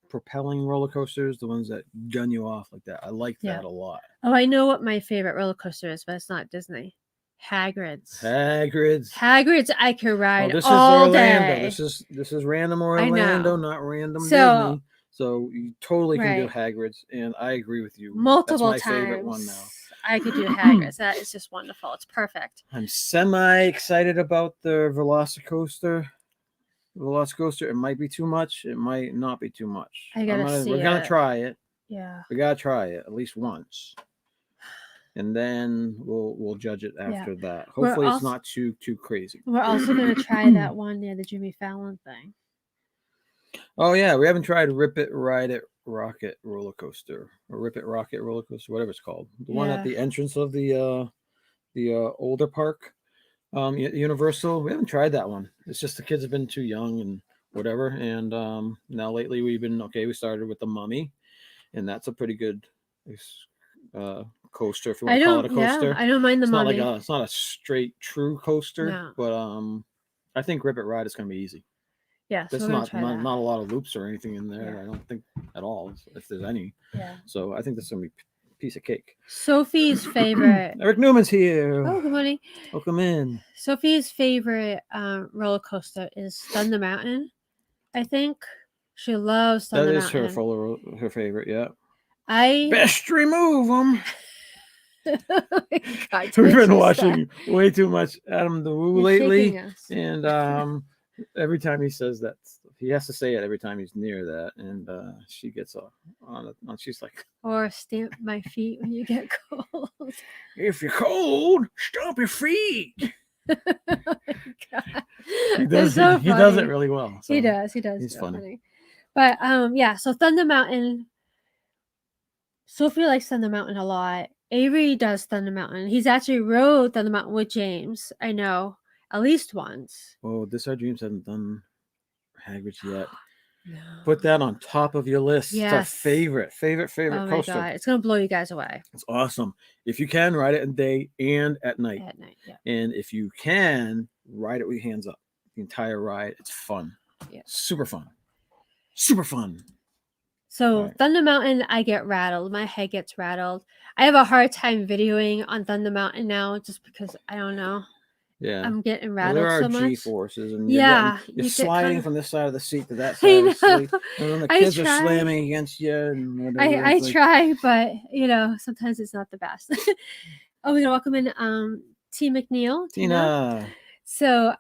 propelling roller coasters, the ones that gun you off like that. I like that a lot. Oh, I know what my favorite roller coaster is, but it's not Disney. Hagrid's. Hagrid's I could ride all Orlando. day. This is random Orlando, not random Disney. So you totally can do Hagrid's, and I agree with you. Multiple That's my times. favorite one now. I could do Hagrid's. That is just wonderful. It's perfect. I'm semi-excited about the Velocicoaster. It might be too much. It might not be too much. We're gonna try it. Yeah. We gotta try it at least once. And then we'll judge it after that. Hopefully it's not too crazy. We're also gonna try that one near the Jimmy Fallon thing. Oh yeah, we haven't tried Rip It Ride It Rocket roller coaster or Rip It Rocket roller coaster, whatever it's called. The one at the entrance of the older park, Universal. We haven't tried that one. It's just the kids have been too young and whatever. And now lately we've been we started with the Mummy, and that's a pretty good coaster if you want to call it a coaster. I don't mind the Mummy. It's not a straight true coaster, but I think Rip It Ride is going to be easy. Yeah, so there's not a lot of loops or anything in there. I don't think at all, if there's any. Yeah. So I think this is going to be a piece of cake. Sophie's favorite. Eric Newman's here. Oh, good morning. Welcome in. Sophie's favorite roller coaster is Thunder Mountain. I think she loves Thunder Mountain. That is her favorite. Yeah. Best remove them. God, we've been watching way too much Adam the Woo lately, and every time he says that, he has to say it every time he's near that, and she gets on it. She's like, or stamp my feet when you get cold. If you're cold, stomp your feet. He does it really well. So he does. He's funny. But so Thunder Mountain. Sophie likes Thunder Mountain a lot. Avery does Thunder Mountain. He's actually rode Thunder Mountain with James. I know, at least once. Oh, This Our Dreams hasn't done Hagrid's yet. No. Put that on top of your list. Yes. It's our favorite coaster. Oh my God. It's going to blow you guys away. It's awesome. If you can, ride it at day and at night. At night, yeah. And if you can, ride it with your hands up. The entire ride. It's fun. Yeah. Super fun. Super fun. So Thunder Mountain, I get rattled. My head gets rattled. I have a hard time videoing on Thunder Mountain now just because, I don't know. Yeah. I'm getting rattled so much. There are G-forces. And you're sliding from this side of the seat to that side of the seat. And then the kids are slamming against you. And whatever. I try, but, sometimes it's not the best. We're going to welcome in T. McNeil. Tina. So,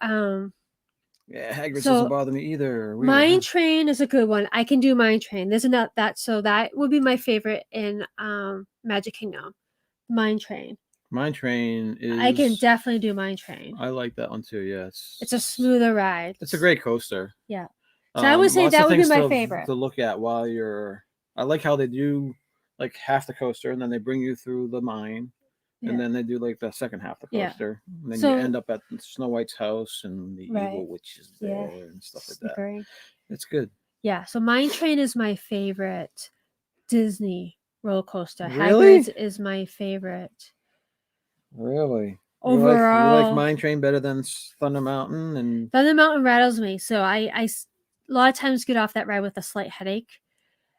Hagrid doesn't bother me either. Weird. Mine Train is a good one. I can do Mine Train. There's not that, so that would be my favorite in Magic Kingdom. Mine Train. Mine Train is. I can definitely do Mine Train. I like that one too. Yeah, it's a smoother ride. It's a great coaster. Yeah. So I would say that would be my favorite to look at while you're. I like how they do like half the coaster and then they bring you through the mine. Yeah. And then they do like the second half of the coaster. Yeah. And then you end up at Snow White's house and the evil witch is there and stuff like that. It's good. Yeah. So Mine Train is my favorite Disney roller coaster. Really? Hagrid's is my favorite. Really? You like Overall, Mine Train better than Thunder Mountain and Thunder Mountain rattles me, so a lot of times get off that ride with a slight headache,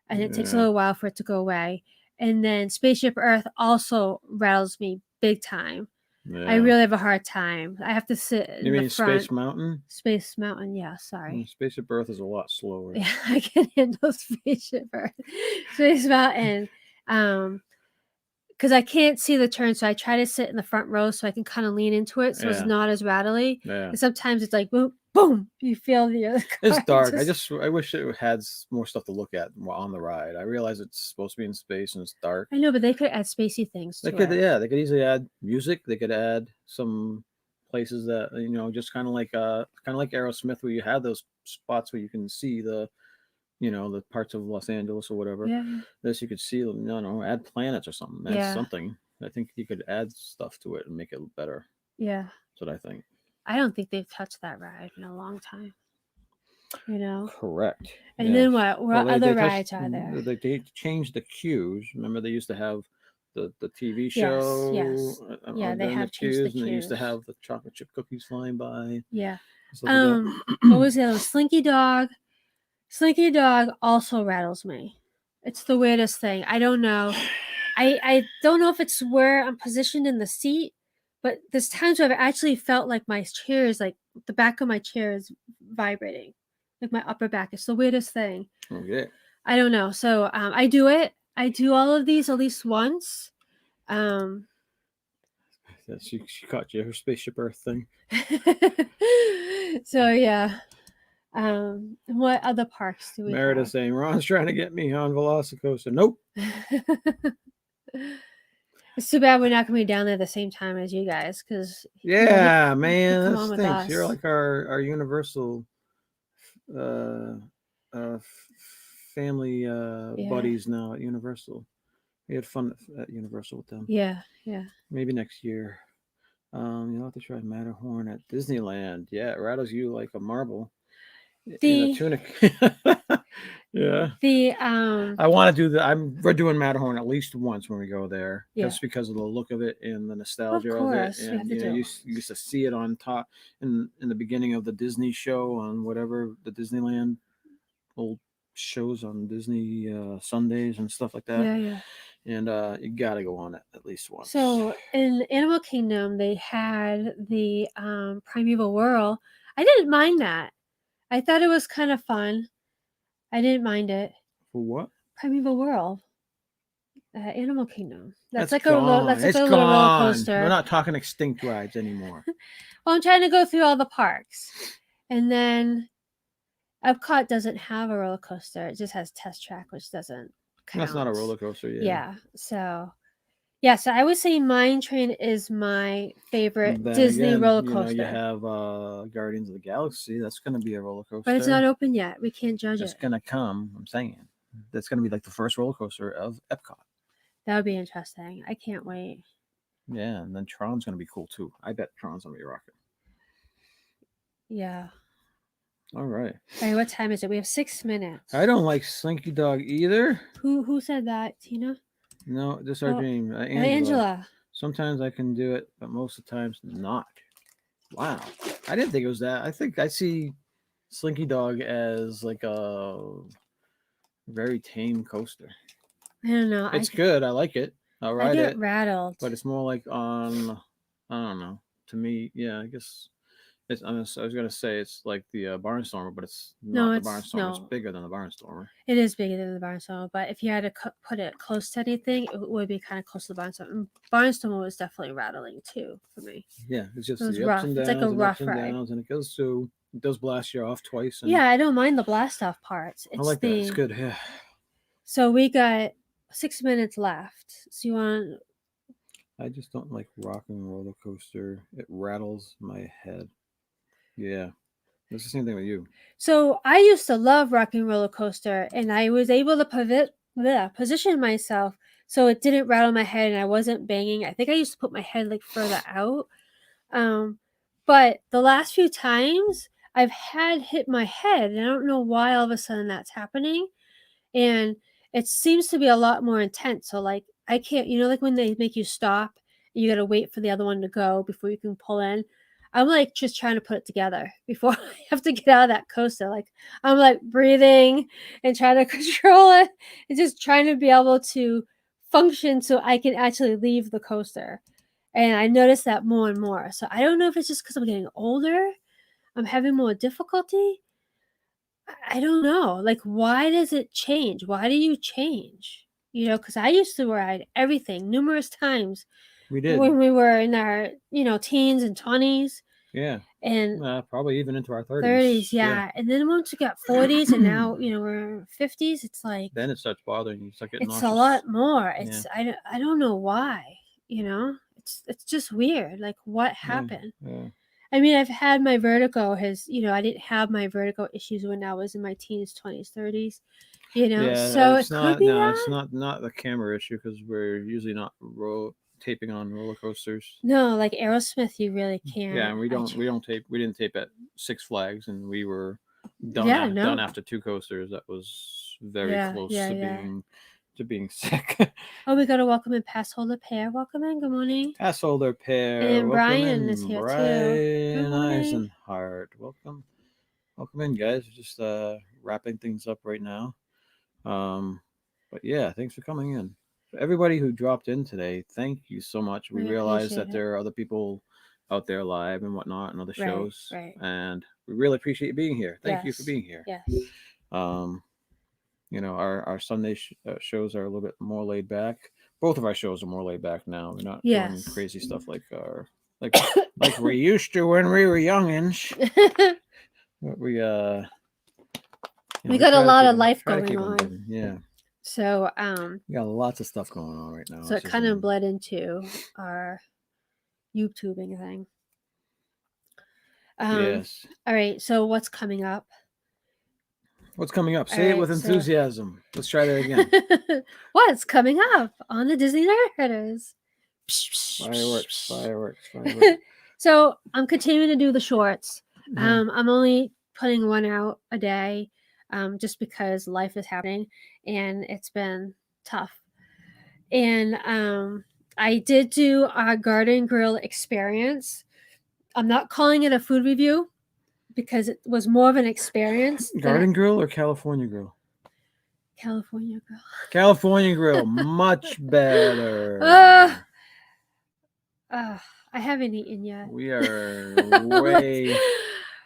and it takes a yeah. little while for it to go away. And then Spaceship Earth also rattles me big time. I Yeah. really have a hard time. I have to sit You in the mean front. Space Mountain? Space Mountain, yeah, sorry. Spaceship Earth is a lot slower. Yeah, I can handle Spaceship Earth. Space Mountain. Because I can't see the turn, so I try to sit in the front row so I can kind of lean into it, so it's Yeah. not as rattly. Yeah. And sometimes it's like boom, boom. You feel the other car. It's dark. I wish it had more stuff to look at on the ride. I realize it's supposed to be in space and it's dark. I know, but they could add spacey things They to could, it. yeah, they could easily add music. They could add some places that just kind of like Aerosmith, where you have those spots where you can see the parts of Los Angeles or whatever. Yeah, This you could see, add planets or something. Add yeah, something. I think you could add stuff to it and make it better. yeah. That's what I think. I don't think they've touched that ride in a long time. Correct. And Yeah. then what? What Well, other rides are there? they changed the queues. Remember, they used to have the TV Yes, show yes. Yeah, they during the have changed the queues, and they used to queues. have the chocolate chip cookies flying by. Yeah. Stuff like What that. was the other one? Slinky Dog? Slinky Dog also rattles me. It's the weirdest thing. I don't know. I don't know if it's where I'm positioned in the seat, but there's times where I've actually felt like my chair is like the back of my chair is vibrating, like my upper back. It's the weirdest thing. Okay. I don't know. So I do it. I do all of these at least once. Yeah, she caught you her spaceship Earth thing. So yeah. What other parks do we Meredith have? saying Ron's trying to get me on Velocicoaster. Nope. It's too bad we're not gonna be down there at the same time as you guys, because Yeah, man, come that on with stinks. us. You're like our Universal uh, family buddies now at Universal. We had fun at Universal with them. Yeah, yeah. Maybe next year. You'll have to try Matterhorn at Disneyland. Yeah, it rattles you like a marble in a tunic. Yeah. I want to do we're doing Matterhorn at least once when we go there, just because of the look of it and the nostalgia of it. And you used to see it on top in the beginning of the Disney show on whatever the Disneyland old shows on Disney Sundays and stuff like that. Yeah, yeah. And you got to go on it at least once. So in Animal Kingdom, they had the Primeval Whirl. I didn't mind that. I thought it was kind of fun. I didn't mind it. For what? Primeval Whirl. Animal Kingdom. That's like gone. That's like it's a gone. little roller coaster. We're not talking extinct rides anymore. Well, I'm trying to go through all the parks, and then Epcot doesn't have a roller coaster. It just has Test Track, which doesn't count. That's not a roller coaster. Yeah. So I would say Mine Train is my favorite Then Disney again, roller coaster. You have Guardians of the Galaxy. That's going to be a roller coaster. But it's not open yet. We can't judge it. It's going to come. I'm saying that's going to be like the first roller coaster of Epcot. That would be interesting. I can't wait. Yeah, and then Tron's going to be cool too. I bet Tron's going to be rocking. Yeah. All right. All right. What time is it? We have 6 minutes. I don't like Slinky Dog either. Who said that, Tina? No, this is our dream. Angela. Sometimes I can do it, but most of the times not. Wow. I didn't think it was that. I think I see Slinky Dog as like a very tame coaster. I don't know. It's good. I like it. I'll ride it. I get rattled. But it's more like on, I don't know. To me, yeah, I guess I was going to say it's like the Barnstormer, but it's not the Barnstormer. No. It's bigger than the Barnstormer. It is bigger than the Barnstormer, but if you had to put it close to anything, it would be kind of close to the Barnstormer. And Barnstormer was definitely rattling too for me. Yeah, it's just the rough. ups and downs. It's like a rough and ride. Downs, and it does blast you off twice. And yeah, I don't mind the blast off parts. I like that. It's good. Yeah. So we got 6 minutes left. So you want? I just don't like rocking roller coaster. It rattles my head. Yeah. It's the same thing with you. So I used to love Rocking Roller Coaster, and I was able to position myself so it didn't rattle my head and I wasn't banging. I think I used to put my head like further out. But the last few times I've had hit my head, and I don't know why all of a sudden that's happening. And it seems to be a lot more intense. So like I can't, like when they make you stop You got to wait for the other one to go before you can pull in. I'm like just trying to put it together before I have to get out of that coaster. Like I'm like breathing and trying to control it and just trying to be able to function so I can actually leave the coaster. And I noticed that more and more. So I don't know if it's just because I'm getting older, I'm having more difficulty. I don't know. Like, why does it change? Why do you change? Because I used to ride everything numerous times We did. when we were in our, teens and 20s. Yeah. And Probably even into our 30s. 30s, yeah. And then once you got 40s and now, we're 50s, it's like... Then it starts bothering you. It's like it's a lot more. It's I don't know why, It's just weird. Like, what happened? Yeah. I mean, I've had my vertigo I didn't have my vertigo issues when I was in my teens, 20s, 30s, so it could be that. It's not the camera issue because we're usually not taping on roller coasters. No, like Aerosmith, you really can't. Yeah, and we don't tape. We didn't tape at Six Flags, and we were done after 2 coasters. That was very close to being sick. Oh, we got to welcome in Pass Holder Pair. Welcome in. Good morning. Pass Holder Pair. And Brian is here too. Brian Eisenhart. Welcome in, guys. We're just wrapping things up right now. But yeah, thanks for coming in. For everybody who dropped in today, thank you so much. We realize that there are other people out there live and whatnot and other shows. Right. And we really appreciate you being here. Thank you for being here. Yes. Our Sunday shows are a little bit more laid back. Both of our shows are more laid back now. We're not doing crazy stuff like we used to when we were youngins. We got a lot of life going on. Yeah. So we got lots of stuff going on right now. So it kind of bled into our YouTubing thing. Yes. All right. So what's coming up? What's coming up? Say it with enthusiasm. Let's try that again. What's coming up on the Disney Nerdheaders? Fireworks. So I'm continuing to do the shorts. I'm only putting one out a day, just because life is happening and it's been tough. And I did do our garden grill experience. I'm not calling it a food review because it was more of an experience. Garden grill or California grill? California grill. California grill, much better. I haven't eaten yet. We are way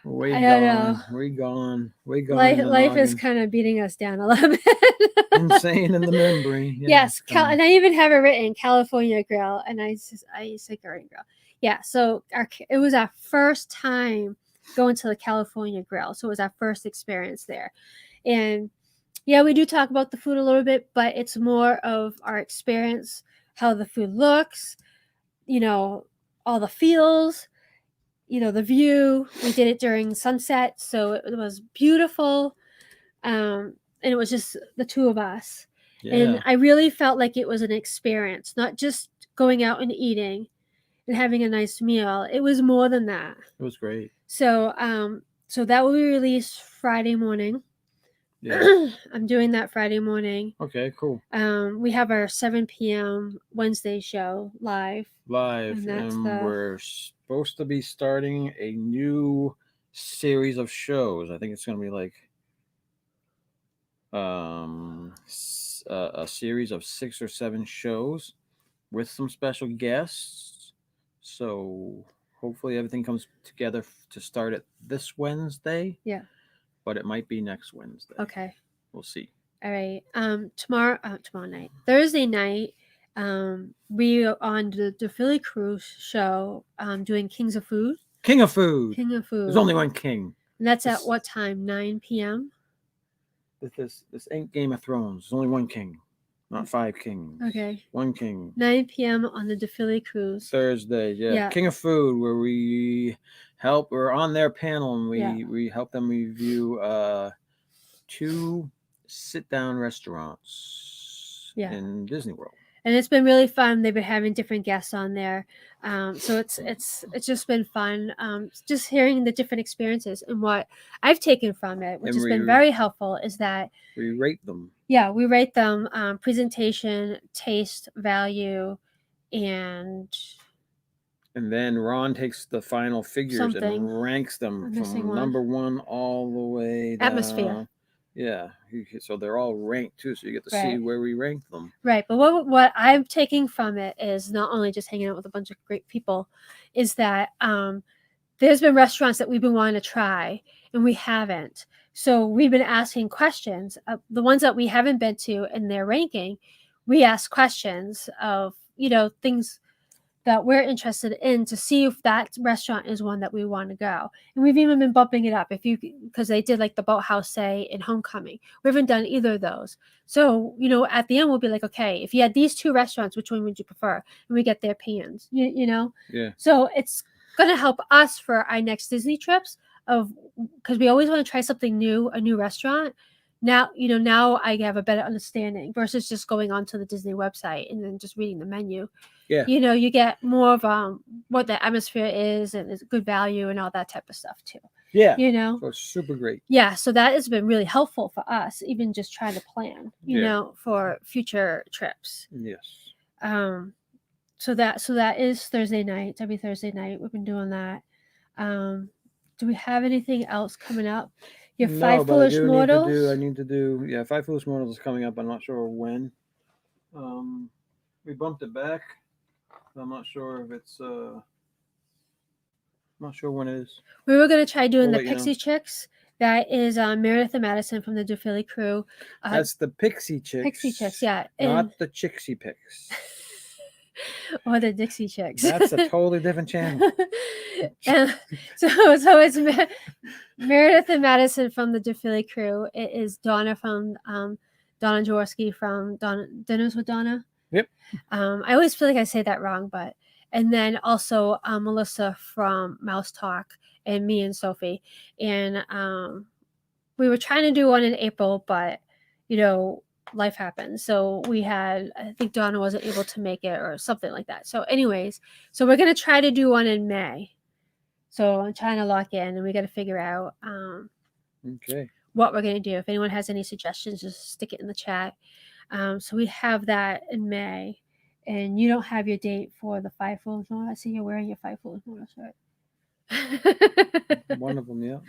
gone. We're gone. Life is kind of beating us down a little bit. Insane in the membrane. Yeah, yes, and I even have it written California grill, and I say garden grill. Yeah, so it was our first time going to the California grill, so it was our first experience there, and yeah, we do talk about the food a little bit, but it's more of our experience, how the food looks, all the feels, the view. We did it during sunset, so it was beautiful, and it was just the two of us. Yeah. And I really felt like it was an experience, not just going out and eating and having a nice meal. It was more than that. It was great. So that will be released Friday morning. Yeah. I'm doing that Friday morning. Okay, cool. We have our 7 p.m. Wednesday show live. And we're supposed to be starting a new series of shows. I think it's going to be like a series of 6 or 7 shows with some special guests. So hopefully everything comes together to start it this Wednesday. Yeah. But it might be next Wednesday. Okay. We'll see. All right. Tomorrow night, Thursday night, we are on the Philly Cruise show, doing Kings of Food. King of Food. There's only one king. And that's at what time? 9 p.m. This ain't Game of Thrones. There's only one king, not 5 kings. Okay. One king. 9 p.m. on the Philly Cruise. Thursday, yeah. King of Food, where we're on their panel and we help them review 2 sit-down restaurants in Disney World. And it's been really fun. They've been having different guests on there. So it's just been fun. Just hearing the different experiences and what I've taken from it, which has been very helpful, is that we rate them. Yeah, we rate them presentation, taste, value, and then Ron takes the final figures something. and ranks them I'm missing from one. number 1 all the way down. Atmosphere. Yeah, so they're all ranked too, so you get to see Right. where we rank them. Right, but what I'm taking from it is not only just hanging out with a bunch of great people, is that there's been restaurants that we've been wanting to try and we haven't. So we've been asking questions. The ones that we haven't been to in their ranking, we ask questions of, things that we're interested in to see if that restaurant is one that we want to go. And we've even been bumping it up because they did like the Boathouse, say, in Homecoming. We haven't done either of those. So, at the end we'll be like, okay, if you had these 2 restaurants, which one would you prefer? And we get their opinions, Yeah. So it's going to help us for our next Disney trips because we always want to try something new, a new restaurant. Now, now I have a better understanding versus just going onto the Disney website and then just reading the menu. Yeah. You get more of what the atmosphere is and it's good value and all that type of stuff too. Yeah. So it's super great. Yeah. So that has been really helpful for us, even just trying to plan, for future trips. Yes. So that is Thursday night. Every Thursday night we've been doing that. Do we have anything else coming up? Your Five Foolish Mortals? I need to do. Five Foolish Mortals is coming up. I'm not sure when. We bumped it back. I'm not sure if it's. Not sure when it is. We were gonna try doing the Pixie Chicks. That is Meredith and Madison from the Philly crew. That's the Pixie Chicks. Pixie Chicks, yeah. Not the Chixie Picks. Or the Dixie Chicks. That's a totally different channel. And so it's Meredith and Madison from the Philly crew. It is Donna from Donna Jaworski from Dinners with Donna. Yep. I always feel like I say that wrong, and then also Melissa from Mouse Talk and me and Sophie. And we were trying to do one in April, but life happened. So I think Donna wasn't able to make it or something like that. So anyways, so we're going to try to do one in May. So I'm trying to lock in and we got to figure out what we're going to do. If anyone has any suggestions, just stick it in the chat. So we have that in May. And you don't have your date for the Five Foolish Mortals. I see you're wearing your Five Foolish Mortals shirt. One of them, yeah.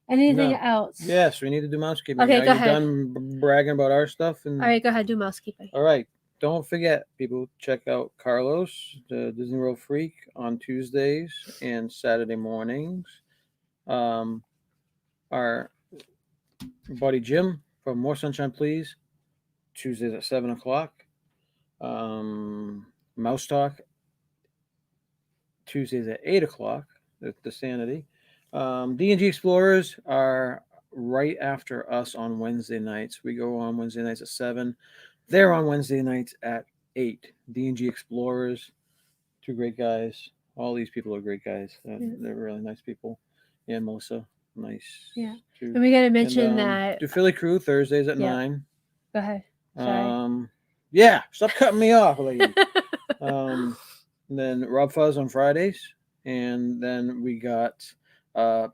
Anything else? Yes, we need to do mousekeeping. Okay, go ahead. Done bragging about our stuff? All right, go ahead, do mousekeeping. All right. Don't forget, people, check out Carlos, the Disney World Freak, on Tuesdays and Saturday mornings. Our buddy Jim from More Sunshine Please, Tuesdays at 7 o'clock. Mouse Talk, Tuesdays at 8 o'clock. The Sanity. D&G Explorers are right after us on Wednesday nights. We go on Wednesday nights at 7. They're on Wednesday nights at 8. D&G Explorers, 2 great guys. All these people are great guys. They're really nice people. Yeah, Melissa, nice. Yeah. Too. And we got to mention that. Do Philly Crew Thursdays at 9. Go ahead. Sorry. Yeah, stop cutting me off, lady. And then Rob Fuzz on Fridays. And then we got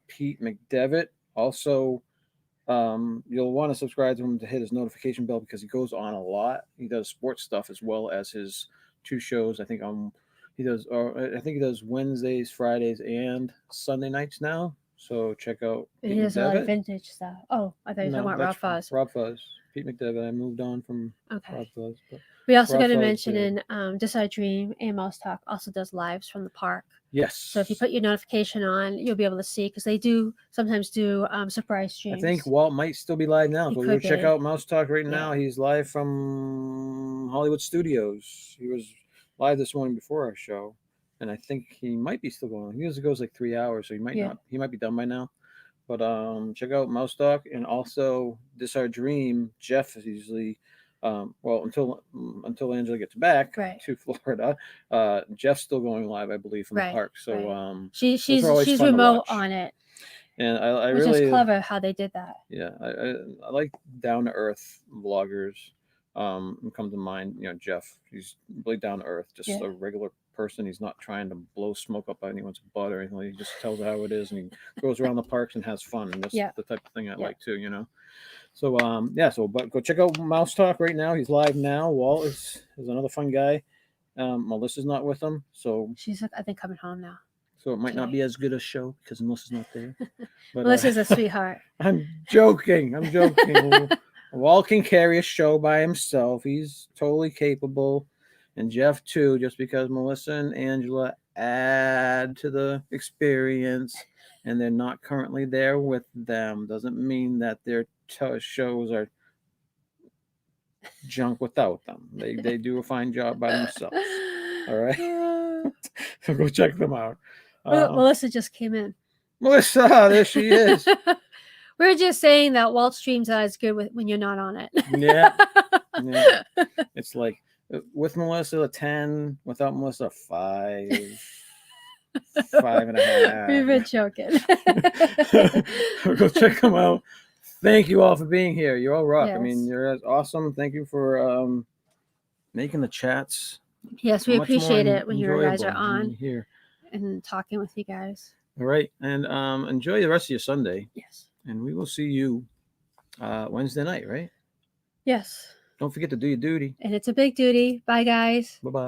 Pete McDevitt. Also, you'll want to subscribe to him to hit his notification bell because he goes on a lot. He does sports stuff as well as his 2 shows. I think he does Wednesdays, Fridays, and Sunday nights now. So check out. And he does a lot of vintage stuff. Oh, I thought you were talking about Rob Fuzz. Rob Fuzz. Pete McDevitt. I moved on from Rob Fuzz. But we also got to mention in Just Our Dream, Mouse Talk also does lives from the park. Yes. So if you put your notification on, you'll be able to see because they do sometimes do surprise streams. I think Walt might still be live now. So go check out Mouse Talk right now. He's live from Hollywood Studios. He was live this morning before our show, and I think he might be still going. He usually goes like 3 hours, so he might not. He might be done by now. But check out Mouse Talk and also This Our Dream. Jeff is usually. Until Angela gets back to Florida, Jeff's still going live, I believe, from the park. So she's remote on it, and I which really is clever how they did that. Yeah, I like down to earth vloggers. Come to mind, Jeff. He's really down to earth, just a regular person. He's not trying to blow smoke up anyone's butt or anything. He just tells how it is, and he goes around the parks and has fun. And that's the type of thing I like too. So but go check out Mouse Talk right now. He's live now. Walt is another fun guy. Melissa's not with them, so She's, I think, coming home now. it might not today. be as good a show because Melissa's not there. But Melissa's a sweetheart. I'm joking. I'm joking. Walt can carry a show by himself. He's totally capable, and Jeff too. Just because Melissa and Angela add to the experience, and they're not currently there with them, doesn't mean that their shows are junk without them. They do a fine job by themselves. All right, so go check them out. Melissa just came in. Melissa, there she is. We're just saying that Walt streams not as good when you're not on it. Yeah. It's like with Melissa a 10, without Melissa a 5, 5.5. We've been joking. Go check them out. Thank you all for being here. You all rock. Yes. I mean, you're awesome. Thank you for making the chats. Yes, we much more appreciate it when you guys are enjoyable on here. and talking with you guys. All right, and enjoy the rest of your Sunday. Yes. And we will see you Wednesday night, right? Yes. Don't forget to do your duty. And it's a big duty. Bye, guys. Bye-bye.